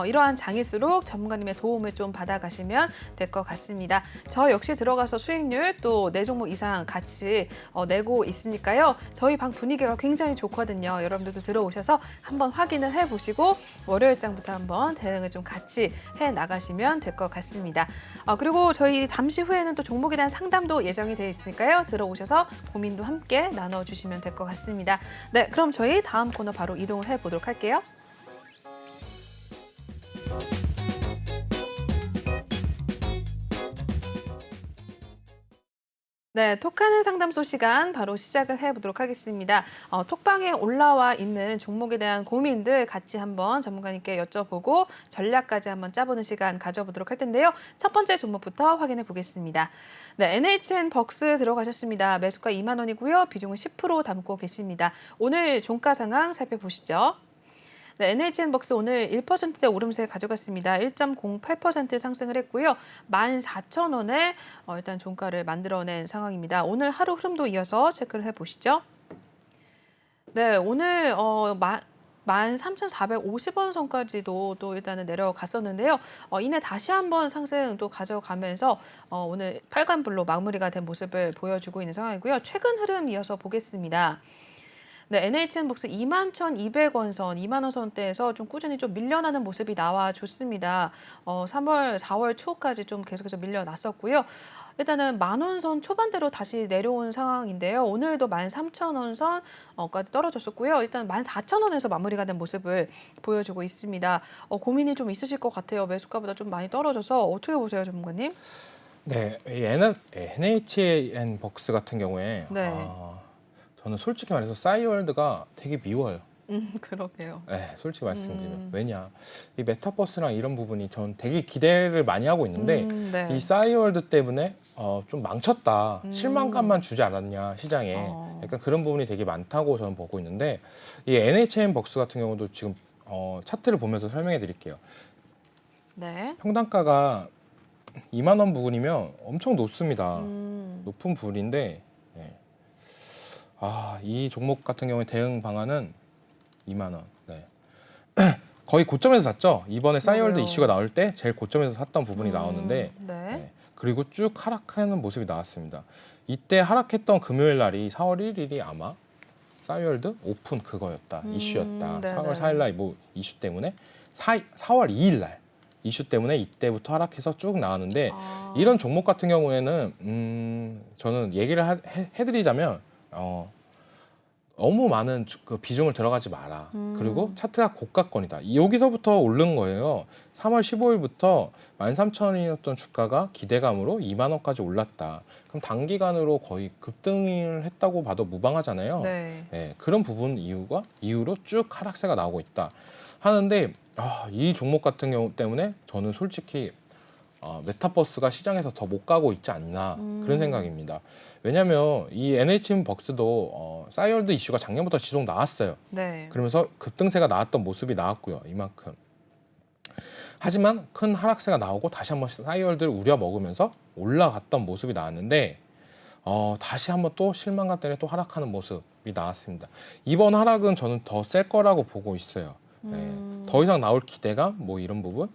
S1: 이러한 장일수록 전문가님의 도움을 좀 받아가시면 될 것 같습니다. 저 역시 들어가서 수익률 또 4종목 이상 같이 내고 있으니까요. 저희 방 분위기가 굉장히 좋거든요. 여러분들도 들어오셔서 한번 확인을 해보시고 월요일장부터 한번 대응을 좀 같이 해나가시면 될 것 같습니다. 그리고 저희 잠시 후에는 또 종목에 대한 상담도 예정이 되어 있으니까요. 들어오셔서 고민도 함께 나눠주시면 될 것 같습니다. 네, 그럼 저희 다음 코너 바로 이동을 해보도록 할게요. 네, 톡하는 상담소 시간 바로 시작을 해보도록 하겠습니다. 톡방에 올라와 있는 종목에 대한 고민들 같이 한번 전문가님께 여쭤보고 전략까지 한번 짜보는 시간 가져보도록 할 텐데요. 첫 번째 종목부터 확인해 보겠습니다. 네, NHN 벅스 들어가셨습니다. 매수가 2만 원이고요. 비중은 10% 담고 계십니다. 오늘 종가 상황 살펴보시죠. 네, NHN 벅스 오늘 1%대 오름세 가져갔습니다. 1.08% 상승을 했고요. 14,000원에 일단 종가를 만들어낸 상황입니다. 오늘 하루 흐름도 이어서 체크를 해보시죠. 네, 오늘 13,450원 선까지도 또 일단은 내려갔었는데요. 이내 다시 한번 상승 또 가져가면서 오늘 빨간불로 마무리가 된 모습을 보여주고 있는 상황이고요. 최근 흐름 이어서 보겠습니다. 네, NHN 벅스 21,200원 선, 2만 원 선대에서 좀 꾸준히 좀 밀려나는 모습이 나와줬습니다. 3월, 4월 초까지 좀 계속해서 밀려났었고요. 일단은 10,000원 선 초반대로 다시 내려온 상황인데요. 오늘도 13,000원 선까지 떨어졌었고요. 일단 14,000원에서 마무리가 된 모습을 보여주고 있습니다. 고민이 좀 있으실 것 같아요. 매수가보다 좀 많이 떨어져서 어떻게 보세요, 전문가님?
S2: 네, 이 NHN 벅스 같은 경우에
S1: 네.
S2: 저는 솔직히 말해서 싸이월드가 되게 미워요.
S1: 그러게요.
S2: 네, 솔직히 말씀드리면 왜냐 이 메타버스랑 이런 부분이 전 되게 기대를 많이 하고 있는데
S1: 네.
S2: 이 싸이월드 때문에 좀 망쳤다 실망감만 주지 않았냐 시장에 약간 그런 부분이 되게 많다고 저는 보고 있는데 이 NHN 벅스 같은 경우도 지금 차트를 보면서 설명해 드릴게요.
S1: 네.
S2: 평단가가 2만 원 부근이면 엄청 높습니다. 높은 부분인데 이 종목 같은 경우에 대응 방안은 2만 원. 네. 거의 고점에서 샀죠. 이번에 싸이월드 이슈가 나올 때 제일 고점에서 샀던 부분이 나오는데
S1: 네.
S2: 그리고 쭉 하락하는 모습이 나왔습니다. 이때 하락했던 금요일 날이 4월 1일이 아마 싸이월드 오픈 그거였다. 이슈였다.
S1: 네네.
S2: 4월 4일 날 뭐 이슈 때문에 4월 2일 날 이슈 때문에 이때부터 하락해서 쭉 나왔는데 이런 종목 같은 경우에는 저는 얘기를 해드리자면 너무 많은 그 비중을 들어가지 마라. 그리고 차트가 고가권이다. 여기서부터 오른 거예요. 3월 15일부터 13,000원이었던 주가가 기대감으로 2만 원까지 올랐다. 그럼 단기간으로 거의 급등을 했다고 봐도 무방하잖아요.
S1: 네.
S2: 네, 그런 부분 이유로 쭉 하락세가 나오고 있다. 하는데 이 종목 같은 경우 때문에 저는 솔직히 메타버스가 시장에서 더 못 가고 있지 않나 그런 생각입니다. 왜냐하면 이 NHN 벅스도 싸이월드 이슈가 작년부터 지속 나왔어요.
S1: 네.
S2: 그러면서 급등세가 나왔던 모습이 나왔고요. 이만큼. 하지만 큰 하락세가 나오고 다시 한번 싸이월드를 우려 먹으면서 올라갔던 모습이 나왔는데 다시 한번 또 실망감 때문에 또 하락하는 모습이 나왔습니다. 이번 하락은 저는 더 셀 거라고 보고 있어요. 더 이상 나올 기대감 뭐 이런 부분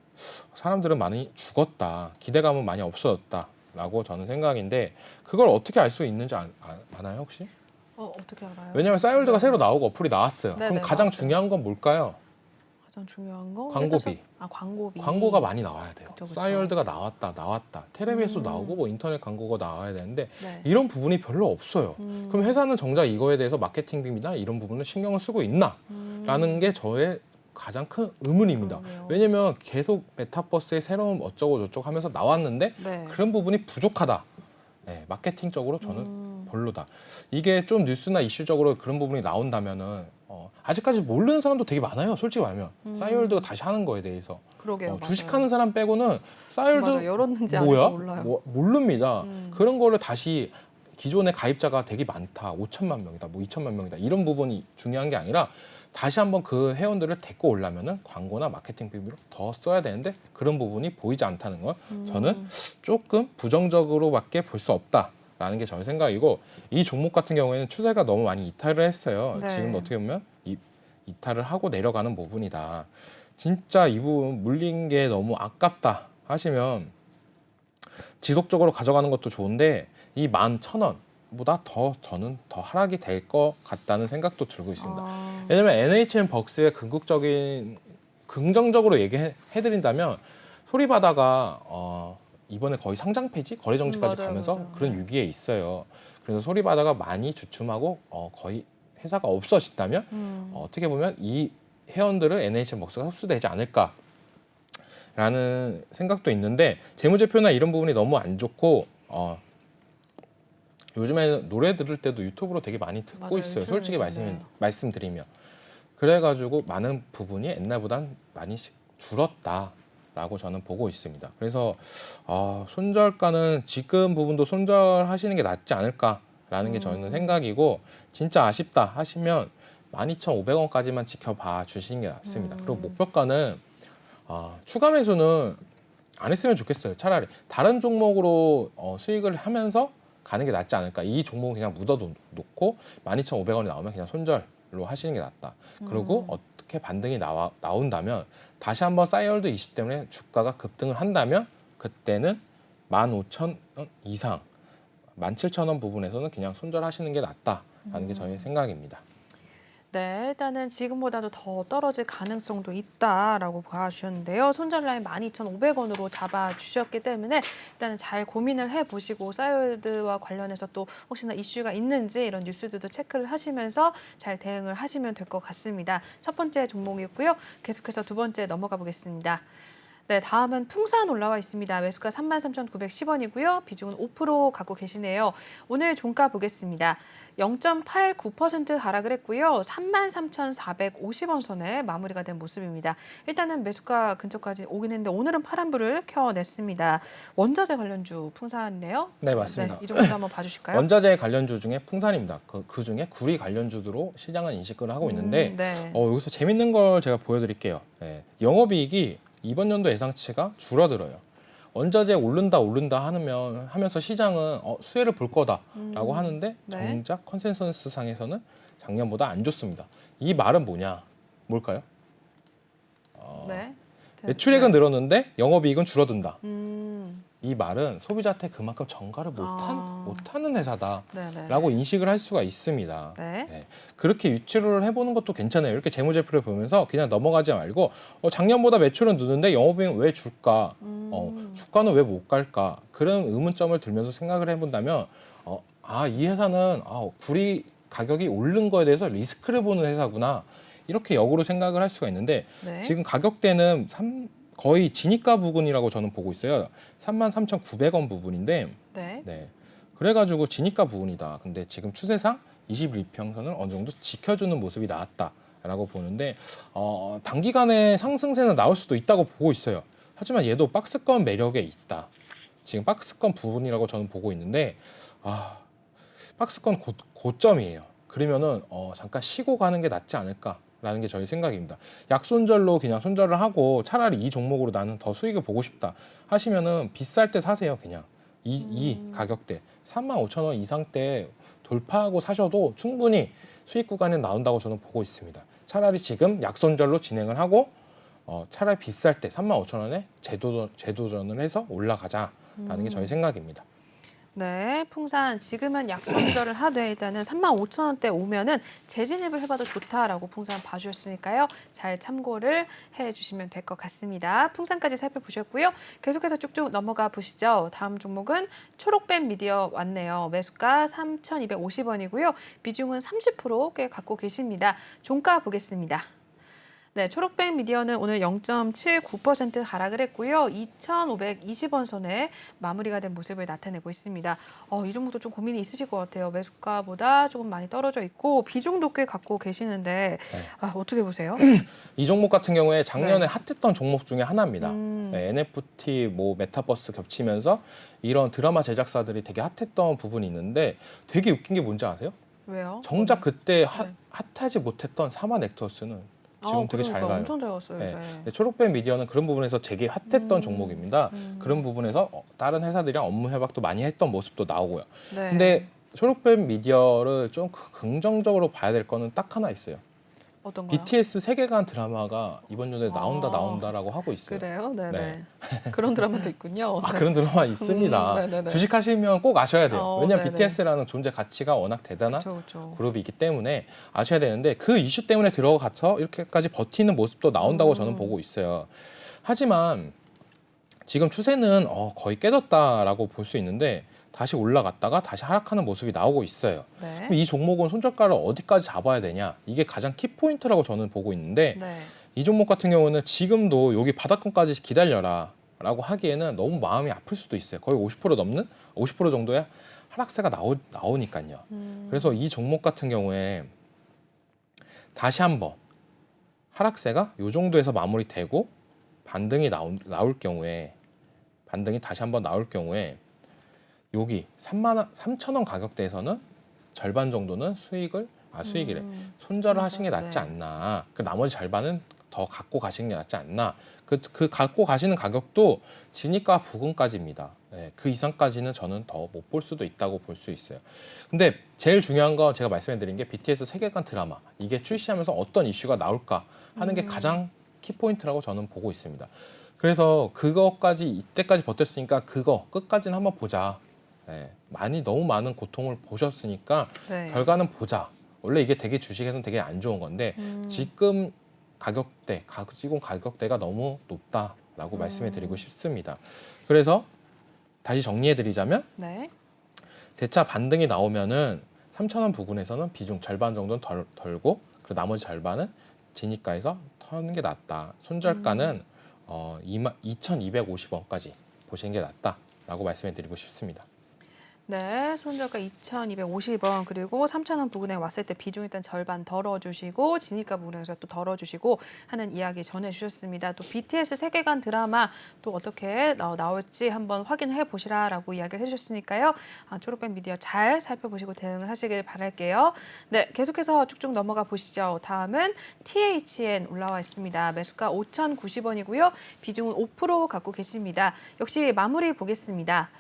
S2: 사람들은 많이 죽었다. 기대감은 많이 없어졌다라고 저는 생각인데 그걸 어떻게 알 수 있는지 아나요 혹시?
S1: 어떻게 알아요?
S2: 왜냐하면 싸이월드가 새로 나오고 어플이 나왔어요.
S1: 네네,
S2: 그럼 가장
S1: 나왔어요.
S2: 중요한 건 뭘까요?
S1: 가장 중요한 거
S2: 광고비.
S1: 광고비.
S2: 광고가 많이 나와야 돼요.
S1: 그쵸, 그쵸.
S2: 싸이월드가 나왔다. 텔레비에서 나오고 뭐 인터넷 광고가 나와야 되는데
S1: 네.
S2: 이런 부분이 별로 없어요. 그럼 회사는 정작 이거에 대해서 마케팅비나 이런 부분을 신경을 쓰고 있나? 라는 게 저의 가장 큰 의문입니다.
S1: 그러네요.
S2: 왜냐면 계속 메타버스의 새로운 어쩌고 저쩌고 하면서 나왔는데
S1: 네.
S2: 그런 부분이 부족하다. 네, 마케팅적으로 저는 별로다. 이게 좀 뉴스나 이슈적으로 그런 부분이 나온다면은 아직까지 모르는 사람도 되게 많아요. 솔직히 말하면 싸이월드가 다시 하는 거에 대해서
S1: 그러게요. 맞아요.
S2: 주식하는 사람 빼고는 싸이월드
S1: 맞아, 열었는지
S2: 뭐야?
S1: 아직도 몰라요.
S2: 모릅니다. 그런 거를 다시 기존의 가입자가 되게 많다. 5천만 명이다. 뭐 2천만 명이다. 이런 부분이 중요한 게 아니라 다시 한번 그 회원들을 데리고 오려면은 광고나 마케팅 비비로 더 써야 되는데 그런 부분이 보이지 않다는 건 저는 조금 부정적으로밖에 볼 수 없다라는 게 저의 생각이고 이 종목 같은 경우에는 추세가 너무 많이 이탈을 했어요.
S1: 네.
S2: 지금 어떻게 보면 이탈을 하고 내려가는 부분이다. 진짜 이 부분 물린 게 너무 아깝다 하시면 지속적으로 가져가는 것도 좋은데 이 11,000원보다 더 저는 더 하락이 될 것 같다는 생각도 들고 있습니다. 왜냐면 NHN 벅스의 긍정적으로 얘기해드린다면 소리바다가 이번에 거의 상장 폐지, 거래 정지까지
S1: 맞아요,
S2: 가면서
S1: 맞아요.
S2: 그런 위기에 있어요. 그래서 소리바다가 많이 주춤하고 거의 회사가 없어진다면 어떻게 보면 이 회원들을 NHN 벅스가 흡수되지 않을까. 라는 생각도 있는데 재무제표나 이런 부분이 너무 안 좋고 요즘에는 노래 들을 때도 유튜브로 되게 많이 듣고
S1: 맞아요,
S2: 있어요.
S1: 유튜브는
S2: 솔직히
S1: 좋네요.
S2: 말씀드리면 그래가지고 많은 부분이 옛날보단 많이 줄었다라고 저는 보고 있습니다. 그래서 손절가는 지금 부분도 손절하시는 게 낫지 않을까라는 게 저는 생각이고 진짜 아쉽다 하시면 12,500원까지만 지켜봐 주시는 게 낫습니다. 그리고 목표가는 추가 매수는 안 했으면 좋겠어요. 차라리 다른 종목으로 수익을 하면서 가는 게 낫지 않을까. 이 종목은 그냥 묻어놓고 12,500원이 나오면 그냥 손절로 하시는 게 낫다. 그리고 어떻게 반등이 나온다면 다시 한번 싸이월드 이슈 때문에 주가가 급등을 한다면 그때는 15,000원 이상 17,000원 부분에서는 그냥 손절하시는 게 낫다라는 게 저의 생각입니다.
S1: 네, 일단은 지금보다도 더 떨어질 가능성도 있다라고 봐주셨는데요. 손절 라인 12,500원으로 잡아주셨기 때문에 일단은 잘 고민을 해보시고 싸이월드와 관련해서 또 혹시나 이슈가 있는지 이런 뉴스들도 체크를 하시면서 잘 대응을 하시면 될 것 같습니다. 첫 번째 종목이었고요. 계속해서 두 번째 넘어가 보겠습니다. 네, 다음은 풍산 올라와 있습니다. 매수가 33,910원이고요. 비중은 5% 갖고 계시네요. 오늘 종가 보겠습니다. 0.89% 하락을 했고요. 33,450원 선에 마무리가 된 모습입니다. 일단은 매수가 근처까지 오긴 했는데 오늘은 파란불을 켜냈습니다. 원자재 관련주 풍산이네요.
S2: 네, 맞습니다.
S1: 네, 이 종목도 한번 봐주실까요?
S2: 원자재 관련주 중에 풍산입니다. 그 중에 구리 관련주로 시장은 인식을 하고 있는데
S1: 네.
S2: 여기서 재밌는 걸 제가 보여드릴게요. 네, 영업이익이 이번 연도 예상치가 줄어들어요. 원자재 오른다 하면서 시장은 수혜를 볼 거다라고 하는데
S1: 네.
S2: 정작 컨센서스 상에서는 작년보다 안 좋습니다. 이 말은 뭘까요?
S1: 네.
S2: 매출액은 늘었는데 영업이익은 줄어든다.
S1: 음,
S2: 이 말은 소비자한테 그만큼 전가를 못하는 회사다라고
S1: 네네.
S2: 인식을 할 수가 있습니다.
S1: 네.
S2: 네. 그렇게 유추를 해보는 것도 괜찮아요. 이렇게 재무제표를 보면서 그냥 넘어가지 말고 작년보다 매출은 느는데 영업이익은 왜 줄까? 주가는 왜 못 갈까? 그런 의문점을 들면서 생각을 해본다면 이 회사는 구리 가격이 오른 거에 대해서 리스크를 보는 회사구나. 이렇게 역으로 생각을 할 수가 있는데
S1: 네.
S2: 지금 가격대는 거의 진입가 부근이라고 저는 보고 있어요. 33,900원 부분인데
S1: 네.
S2: 네. 그래가지고 진입가 부분이다. 근데 지금 추세상 21평선을 어느 정도 지켜주는 모습이 나왔다라고 보는데 단기간에 상승세는 나올 수도 있다고 보고 있어요. 하지만 얘도 박스권 매력에 있다. 지금 박스권 부분이라고 저는 보고 있는데 박스권 고점이에요. 그러면은 잠깐 쉬고 가는 게 낫지 않을까라는 게 저희 생각입니다. 약손절로 그냥 손절을 하고 차라리 이 종목으로 나는 더 수익을 보고 싶다 하시면은 비쌀 때 사세요. 그냥 이 가격대 35,000원 이상 때 돌파하고 사셔도 충분히 수익 구간에 나온다고 저는 보고 있습니다. 차라리 지금 약손절로 진행을 하고 차라리 비쌀 때 35,000원에 재도전을 해서 올라가자라는 게 저희 생각입니다.
S1: 네, 풍산 지금은 약속절을 하되 일단은 35,000원대 오면은 재진입을 해봐도 좋다라고 풍산 봐주셨으니까요. 잘 참고를 해주시면 될 것 같습니다. 풍산까지 살펴보셨고요. 계속해서 쭉쭉 넘어가 보시죠. 다음 종목은 초록뱀 미디어 왔네요. 매수가 3,250원이고요. 비중은 30%꽤 갖고 계십니다. 종가 보겠습니다. 네, 초록뱀 미디어는 오늘 0.79% 하락을 했고요. 2,520원 선에 마무리가 된 모습을 나타내고 있습니다. 이 종목도 좀 고민이 있으실 것 같아요. 매수가보다 조금 많이 떨어져 있고 비중도 꽤 갖고 계시는데 어떻게 보세요?
S2: 이 종목 같은 경우에 작년에
S1: 네.
S2: 핫했던 종목 중에 하나입니다. 네, NFT, 뭐 메타버스 겹치면서 이런 드라마 제작사들이 되게 핫했던 부분이 있는데 되게 웃긴 게 뭔지 아세요?
S1: 왜요?
S2: 정작 그때
S1: 네.
S2: 핫하지 못했던 사마 넥터스는 지금 되게 잘 가요.
S1: 엄청 잘 갔어요.
S2: 네.
S1: 요새.
S2: 초록뱀 미디어는 그런 부분에서 되게 핫했던 종목입니다. 그런 부분에서 다른 회사들이랑 업무 협약도 많이 했던 모습도 나오고요.
S1: 네.
S2: 근데 초록뱀 미디어를 좀 긍정적으로 봐야 될 거는 딱 하나 있어요.
S1: 어떤 거요?
S2: BTS 세계관 드라마가 이번 연도에
S1: 아.
S2: 나온다라고 하고 있어요.
S1: 그래요? 네네.
S2: 네.
S1: 그런 드라마도 있군요.
S2: 아, 그런 드라마 있습니다.
S1: 네네네.
S2: 주식하시면 꼭 아셔야 돼요. 왜냐면
S1: 네네.
S2: BTS라는 존재 가치가 워낙 대단한
S1: 그렇죠.
S2: 그룹이 있기 때문에 아셔야 되는데 그 이슈 때문에 들어가서 이렇게까지 버티는 모습도 나온다고 저는 보고 있어요. 하지만 지금 추세는 거의 깨졌다라고 볼 수 있는데 다시 올라갔다가 다시 하락하는 모습이 나오고 있어요.
S1: 네.
S2: 그럼 이 종목은 손절가를 어디까지 잡아야 되냐? 이게 가장 키포인트라고 저는 보고 있는데
S1: 네.
S2: 이 종목 같은 경우는 지금도 여기 바닥권까지 기다려라 라고 하기에는 너무 마음이 아플 수도 있어요. 거의 50% 넘는 50% 정도의 하락세가 나오니까요. 그래서 이 종목 같은 경우에 다시 한번 하락세가 이 정도에서 마무리되고 반등이 나올 경우에 반등이 다시 한번 나올 경우에 여기 3,000원 가격대에서는 절반 정도는 수익이래. 손절을 하시는 게 낫지
S1: 네.
S2: 않나. 그 나머지 절반은 더 갖고 가시는 게 낫지 않나. 그 갖고 가시는 가격도 진입가 부근까지입니다. 네, 그 이상까지는 저는 더 못 볼 수도 있다고 볼 수 있어요. 근데 제일 중요한 거 제가 말씀드린 게 BTS 세계관 드라마. 이게 출시하면서 어떤 이슈가 나올까 하는 게 가장 키포인트라고 저는 보고 있습니다. 그래서 그거까지 이때까지 버텼으니까 그거 끝까지는 한번 보자. 네, 너무 많은 고통을 보셨으니까
S1: 네.
S2: 결과는 보자. 원래 이게 되게 주식에서는 되게 안 좋은 건데 지금 지금 가격대가 너무 높다라고 말씀을 드리고 싶습니다. 그래서 다시 정리해드리자면
S1: 네.
S2: 대차 반등이 나오면은 3,000원 부근에서는 비중 절반 정도는 덜고 그리고 나머지 절반은 진입가에서 터는 게 낫다. 손절가는 2,250원까지 보시는 게 낫다라고 말씀을 드리고 싶습니다.
S1: 네, 손절가 2,250원 그리고 3,000원 부근에 왔을 때 비중 일단 절반 덜어주시고 진입가 부분에서 또 덜어주시고 하는 이야기 전해주셨습니다. 또 BTS 세계관 드라마 또 어떻게 나올지 한번 확인해 보시라라고 이야기를 해주셨으니까요. 초록뱀 미디어 잘 살펴보시고 대응을 하시길 바랄게요. 네, 계속해서 쭉쭉 넘어가 보시죠. 다음은 THN 올라와 있습니다. 매수가 5,090원이고요. 비중은 5% 갖고 계십니다. 역시 마무리 보겠습니다.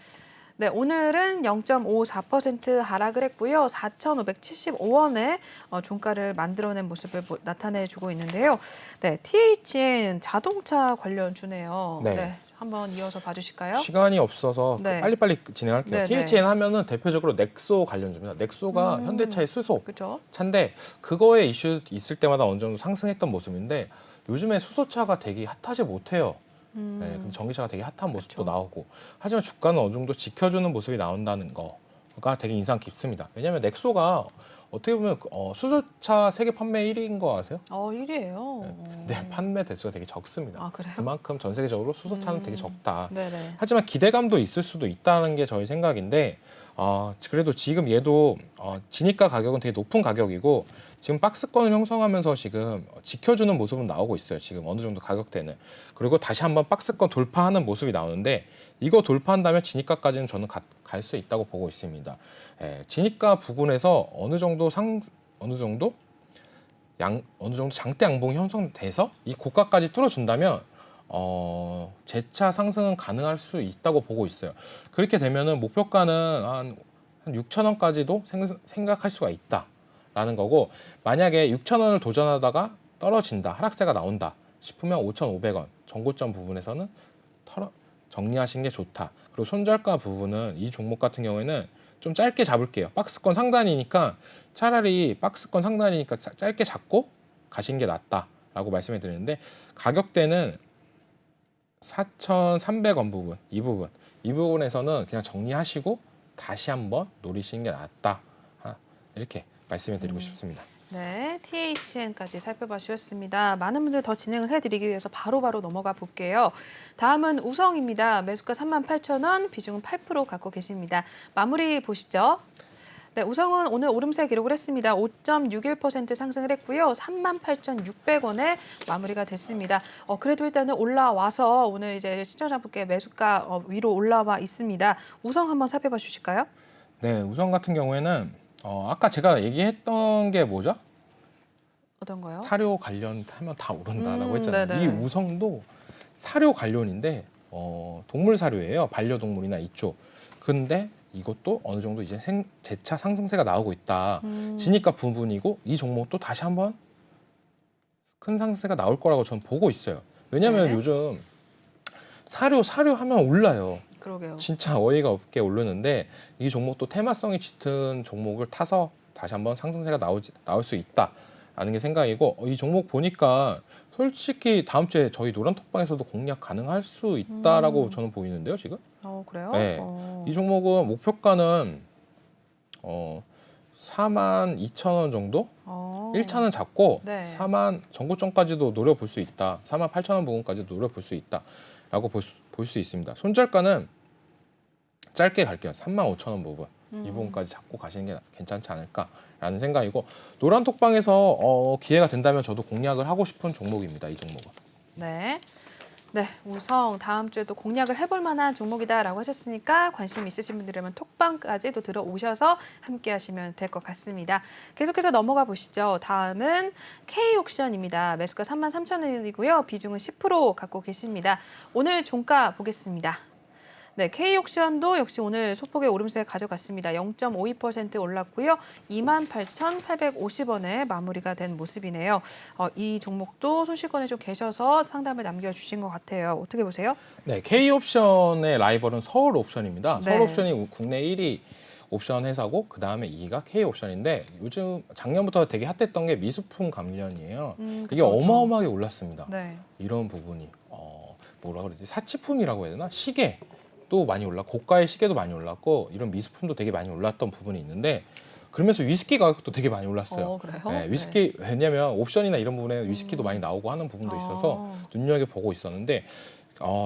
S1: 네, 오늘은 0.54% 하락을 했고요. 4,575원에 종가를 만들어낸 모습을 나타내주고 있는데요. 네, THN 자동차 관련 주네요.
S2: 네.
S1: 한번 이어서 봐주실까요?
S2: 시간이 없어서
S1: 네.
S2: 빨리빨리 진행할게요.
S1: 네,
S2: THN 하면은 대표적으로 넥소 관련주입니다. 넥소가 현대차의 수소
S1: 그렇죠.
S2: 차인데 그거에 이슈 있을 때마다 어느 정도 상승했던 모습인데 요즘에 수소차가 되게 핫하지 못해요. 네, 그럼 전기차가 되게 핫한 모습도
S1: 그렇죠.
S2: 나오고 하지만 주가는 어느 정도 지켜주는 모습이 나온다는 거가 되게 인상 깊습니다. 왜냐하면 넥소가 어떻게 보면 수소차 세계 판매 1위인 거 아세요?
S1: 1위예요.
S2: 네, 판매 대수가 되게 적습니다.
S1: 아, 그래요?
S2: 그만큼 전 세계적으로 수소차는 되게 적다.
S1: 네네.
S2: 하지만 기대감도 있을 수도 있다는 게 저희 생각인데 그래도 지금 얘도 진입가 가격은 되게 높은 가격이고 지금 박스권을 형성하면서 지금 지켜주는 모습은 나오고 있어요. 지금 어느 정도 가격대는. 그리고 다시 한번 박스권 돌파하는 모습이 나오는데 이거 돌파한다면 진입가까지는 저는 갈 수 있다고 보고 있습니다. 진입가 부분에서 어느 정도 장대 양봉이 형성돼서 이 고가까지 뚫어준다면 재차 상승은 가능할 수 있다고 보고 있어요. 그렇게 되면은 목표가는 한 6,000원까지도 생각할 수가 있다라는 거고 만약에 6,000원을 도전하다가 떨어진다, 하락세가 나온다 싶으면 5,500원 전고점 부분에서는 정리하시는 게 좋다. 그리고 손절가 부분은 이 종목 같은 경우에는 좀 짧게 잡을게요. 박스권 상단이니까 차라리 박스권 상단이니까 짧게 잡고 가시는 게 낫다라고 말씀을 드리는데 가격대는 4,300원 부분, 이 부분에서는 그냥 정리하시고 다시 한번 노리시는 게 낫다. 이렇게 말씀을 드리고 싶습니다.
S1: 네, THN까지 살펴봐 주셨습니다. 많은 분들 더 진행을 해드리기 위해서 바로바로 넘어가 볼게요. 다음은 우성입니다. 매수가 38,000원, 비중은 8% 갖고 계십니다. 마무리 보시죠. 네, 우성은 오늘 오름세 기록을 했습니다. 5.61% 상승을 했고요. 38,600원에 마무리가 됐습니다. 그래도 일단은 올라와서 오늘 이제 시청자분께 매수가 위로 올라와 있습니다. 우성 한번 살펴봐 주실까요?
S2: 네, 우성 같은 경우에는 아까 제가 얘기했던 게 뭐죠?
S1: 어떤 거요?
S2: 사료 관련하면 다 오른다라고 했잖아요.
S1: 네네.
S2: 이 우성도 사료 관련인데 동물 사료예요. 반려동물이나 이쪽. 근데 이것도 어느 정도 이제 재차 상승세가 나오고 있다. 지니까 부분이고 이 종목도 다시 한번 큰 상승세가 나올 거라고 저는 보고 있어요. 왜냐하면
S1: 네.
S2: 요즘 사료 하면 올라요.
S1: 그러게요.
S2: 진짜 어이가 없게 오르는데 이 종목도 테마성이 짙은 종목을 타서 다시 한번 상승세가 나올 수 있다라는 게 생각이고 이 종목 보니까 솔직히 다음 주에 저희 노란톡방에서도 공략 가능할 수 있다라고 저는 보이는데요 지금.
S1: 그래요?
S2: 네. 이 종목은 목표가는 42,000원 정도? 1차는 잡고
S1: 네.
S2: 4만 전고점까지도 노려볼 수 있다. 48,000원 부분까지도 노려볼 수 있다라고 볼 수 있습니다. 손절가는 짧게 갈게요. 35,000원 부분. 이 부분까지 잡고 가시는 게 괜찮지 않을까라는 생각이고 노란톡방에서 기회가 된다면 저도 공략을 하고 싶은 종목입니다. 이 종목은.
S1: 네. 네, 우성 다음 주에도 공략을 해볼 만한 종목이다라고 하셨으니까 관심 있으신 분들이라면 톡방까지도 들어오셔서 함께 하시면 될 것 같습니다. 계속해서 넘어가 보시죠. 다음은 K옥션입니다. 매수가 33,000원이고요. 비중은 10% 갖고 계십니다. 오늘 종가 보겠습니다. 네, K옥션도 역시 오늘 소폭의 오름세 가져갔습니다. 0.52% 올랐고요. 28,850원에 마무리가 된 모습이네요. 이 종목도 손실권에 좀 계셔서 상담을 남겨주신 것 같아요. 어떻게 보세요?
S2: 네, K옵션의 라이벌은 서울옵션입니다.
S1: 네.
S2: 서울옵션이 국내 1위 옵션 회사고 그 다음에 2위가 K옵션인데 요즘 작년부터 되게 핫했던 게 미수품 관련이에요. 이게
S1: 그쵸.
S2: 어마어마하게 올랐습니다.
S1: 네.
S2: 이런 부분이 뭐라 그러지? 사치품이라고 해야 되나? 시계도 많이 고가의 시계도 많이 올랐고 이런 미수품도 되게 많이 올랐던 부분이 있는데 그러면서 위스키 가격도 되게 많이 올랐어요.
S1: 그래요?
S2: 네, 위스키 왜냐면 옵션이나 이런 부분에 위스키도 많이 나오고 하는 부분도 있어서 눈여겨 보고 있었는데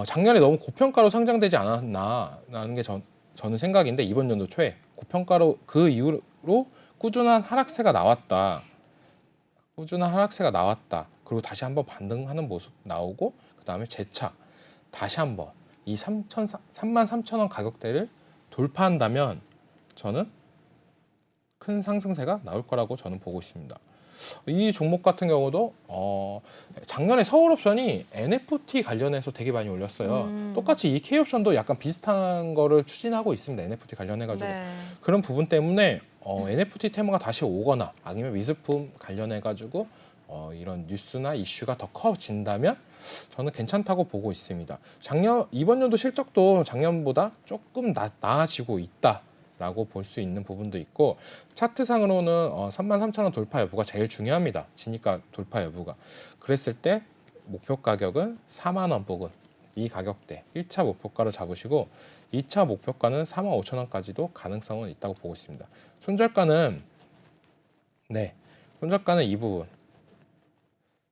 S2: 작년에 너무 고평가로 상장되지 않았나라는 게 저는 생각인데 이번 연도 초에 고평가로 그 이후로 꾸준한 하락세가 나왔다. 그리고 다시 한번 반등하는 모습 나오고 그다음에 재차 다시 한번 이 33,000원 가격대를 돌파한다면 저는 큰 상승세가 나올 거라고 저는 보고 있습니다. 이 종목 같은 경우도 작년에 서울옵션이 NFT 관련해서 되게 많이 올렸어요. 똑같이 이 K옵션도 약간 비슷한 거를 추진하고 있습니다. NFT 관련해가지고
S1: 네.
S2: 그런 부분 때문에 NFT 테마가 다시 오거나 아니면 미술품 관련해가지고 이런 뉴스나 이슈가 더 커진다면 저는 괜찮다고 보고 있습니다. 이번 연도 실적도 작년보다 조금 나아지고 있다. 라고 볼 수 있는 부분도 있고 차트상으로는 33,000원 돌파 여부가 제일 중요합니다. 지니까 돌파 여부가. 그랬을 때 목표 가격은 4만 원 부근 이 가격대 1차 목표가를 잡으시고 2차 목표가는 45,000원까지도 가능성은 있다고 보고 있습니다. 손절가는 이 부분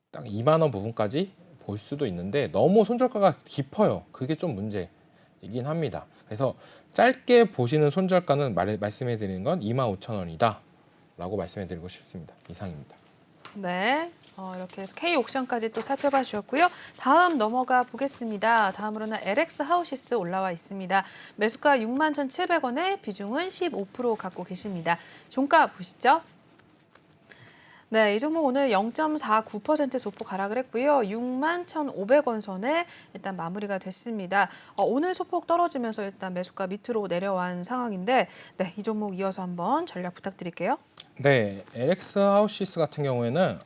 S2: 딱 2만 원 부분까지 볼 수도 있는데 너무 손절가가 깊어요. 그게 좀 문제이긴 합니다. 그래서 짧게 보시는 손절가는 말씀해 드리는 건 25,000원이다 라고 말씀해 드리고 싶습니다. 이상입니다.
S1: 네. 이렇게 해서 K옥션까지 또 살펴봐 주셨고요. 다음 넘어가 보겠습니다. 다음으로는 LX 하우시스 올라와 있습니다. 매수가 61,700원에 비중은 15% 갖고 계십니다. 종가 보시죠. 네, 이 종목 오늘 0.49% 소폭 하락을 했고요. 61,500원 선에 일단 마무리가 됐습니다. 오늘 소폭 떨어지면서 일단 매수가 밑으로 내려온 상황인데 이 종목 이어서 한번 전략 부탁드릴게요.
S2: 네, LX 하우시스 같은 경우에는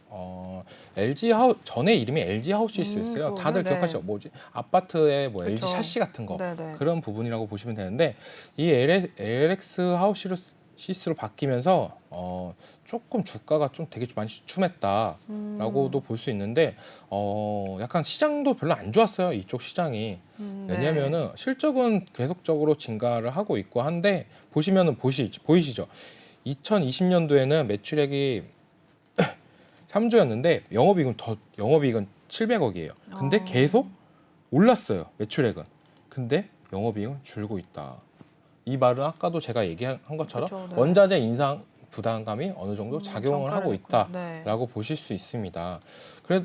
S2: LG 하우 전에 이름이 LG 하우시스였어요.
S1: 그거는,
S2: 다들
S1: 네.
S2: 기억하시죠? 뭐지? 아파트에 뭐 LG
S1: 그쵸.
S2: 샤시 같은 거
S1: 네네.
S2: 그런 부분이라고 보시면 되는데 이 LX 하우시스로 바뀌면서 조금 주가가 좀 되게 많이 주춤했다라고도 볼 수 있는데 약간 시장도 별로 안 좋았어요. 이쪽 시장이.
S1: 네.
S2: 왜냐하면은 실적은 계속적으로 증가를 하고 있고 한데 보시면은 보이시죠? 2020년도에는 매출액이 3조였는데 영업이익은 700억이에요. 근데 계속 올랐어요. 매출액은. 근데 영업이익은 줄고 있다. 이 말은 아까도 제가 얘기한 것처럼
S1: 그쵸, 네.
S2: 원자재 인상 부담감이 어느 정도 작용을
S1: 전가를
S2: 하고
S1: 했군요. 네.
S2: 있다라고 보실 수 있습니다.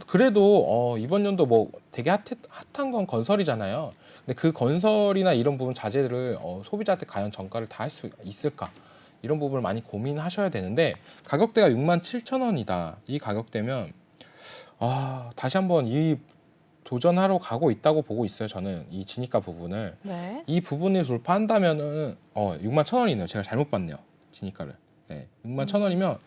S2: 그래도 이번 연도 뭐 되게 핫한 건 건설이잖아요. 근데 그 건설이나 이런 부분 자재들을 소비자한테 과연 전가를 다 할 수 있을까? 이런 부분을 많이 고민하셔야 되는데 가격대가 67,000원이다. 이 가격대면 다시 한번 이 도전하러 가고 있다고 보고 있어요. 저는 이 진입가 부분을.
S1: 네.
S2: 이 부분을 돌파한다면은 61,000원이네요. 제가 잘못 봤네요. 진입가를. 네, 61,000원이면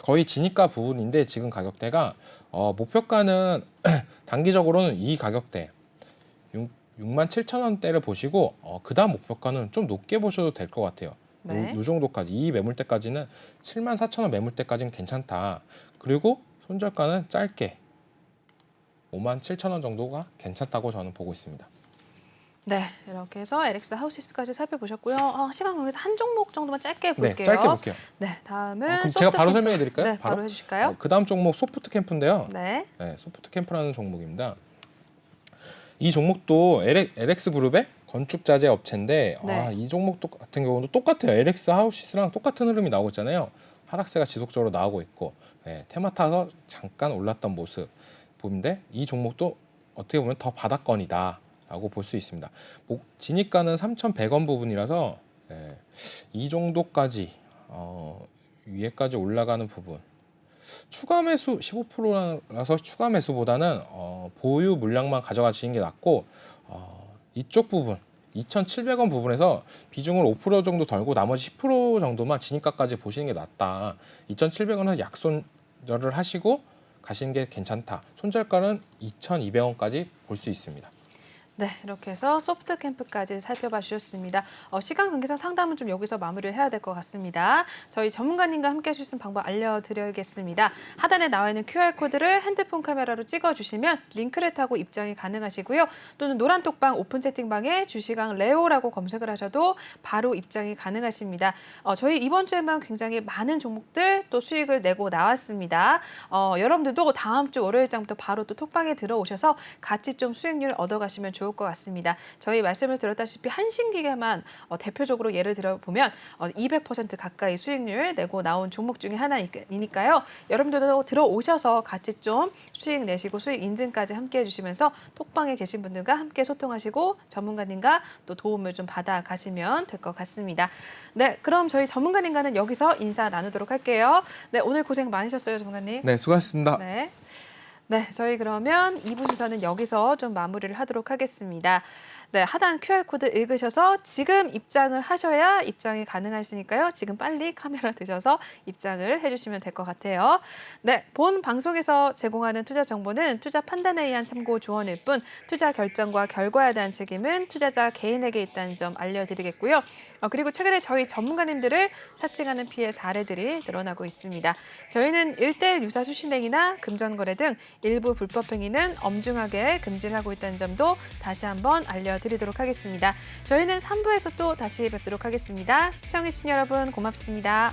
S2: 거의 진입가 부분인데 지금 가격대가 목표가는 단기적으로는 이 가격대 67,000원대를 보시고 그다음 목표가는 좀 높게 보셔도 될 것 같아요.
S1: 네.
S2: 요 정도까지 이 매물대까지는 74,000원 매물대까지는 괜찮다. 그리고 손절가는 짧게 57,000원 정도가 괜찮다고 저는 보고 있습니다.
S1: 네, 이렇게 해서 LX 하우시스까지 살펴보셨고요. 시간 관계상 한 종목 정도만 짧게
S2: 네,
S1: 볼게요.
S2: 짧게 볼게요.
S1: 네, 다음은
S2: 그럼 제가 바로
S1: 소프트캠프.
S2: 설명해 드릴까요?
S1: 네, 바로 해주실까요?
S2: 그다음 종목 소프트 캠프인데요.
S1: 네.
S2: 네, 소프트 캠프라는 종목입니다. 이 종목도 LX 그룹의 건축 자재 업체인데
S1: 네.
S2: 이 종목 같은 경우도 똑같아요. LX 하우시스랑 똑같은 흐름이 나오고 있잖아요. 하락세가 지속적으로 나오고 있고 테마 타서 잠깐 올랐던 모습 보는데 이 종목도 어떻게 보면 더 바닥권이다라고 볼 수 있습니다. 진입가는 3,100원 부분이라서 이 정도까지 위에까지 올라가는 부분 추가 매수 15%라서 추가 매수보다는 보유 물량만 가져가시는 게 낫고 이쪽 부분 2,700원 부분에서 비중을 5% 정도 덜고 나머지 10% 정도만 진입가까지 보시는 게 낫다. 2,700원은 약손절을 하시고 가시는 게 괜찮다. 손절가는 2,200원까지 볼 수 있습니다.
S1: 네, 이렇게 해서 소프트 캠프까지 살펴봐 주셨습니다. 시간 관계상 상담은 좀 여기서 마무리를 해야 될 것 같습니다. 저희 전문가님과 함께 하실 수 있는 방법 알려드리겠습니다. 하단에 나와 있는 QR코드를 핸드폰 카메라로 찍어주시면 링크를 타고 입장이 가능하시고요. 또는 노란 톡방 오픈 채팅방에 주시강 레오라고 검색을 하셔도 바로 입장이 가능하십니다. 저희 이번 주에만 굉장히 많은 종목들 또 수익을 내고 나왔습니다. 여러분들도 다음 주 월요일장부터 바로 또 톡방에 들어오셔서 같이 좀 수익률 얻어가시면 좋을 것 같습니다. 저희 말씀을 들었다시피 한신기계만 대표적으로 예를 들어보면 200% 가까이 수익률 내고 나온 종목 중에 하나이니까요. 여러분들도 들어오셔서 같이 좀 수익 내시고 수익 인증까지 함께 해주시면서 톡방에 계신 분들과 함께 소통하시고 전문가님과 또 도움을 좀 받아가시면 될 것 같습니다. 네, 그럼 저희 전문가님과는 여기서 인사 나누도록 할게요. 네, 오늘 고생 많으셨어요, 전문가님.
S2: 네, 수고하셨습니다.
S1: 네. 네, 저희 그러면 2부 순서는 여기서 좀 마무리를 하도록 하겠습니다. 네, 하단 QR코드 읽으셔서 지금 입장을 하셔야 입장이 가능하시니까요. 지금 빨리 카메라 드셔서 입장을 해주시면 될 것 같아요. 네, 본 방송에서 제공하는 투자 정보는 투자 판단에 의한 참고 조언일 뿐 투자 결정과 결과에 대한 책임은 투자자 개인에게 있다는 점 알려드리겠고요. 그리고 최근에 저희 전문가님들을 사칭하는 피해 사례들이 늘어나고 있습니다. 저희는 1:1 유사 수신행위나 금전거래 등 일부 불법 행위는 엄중하게 금지를 하고 있다는 점도 다시 한번 알려드리도록 하겠습니다. 저희는 3부에서 또 다시 뵙도록 하겠습니다. 시청해주신 여러분 고맙습니다.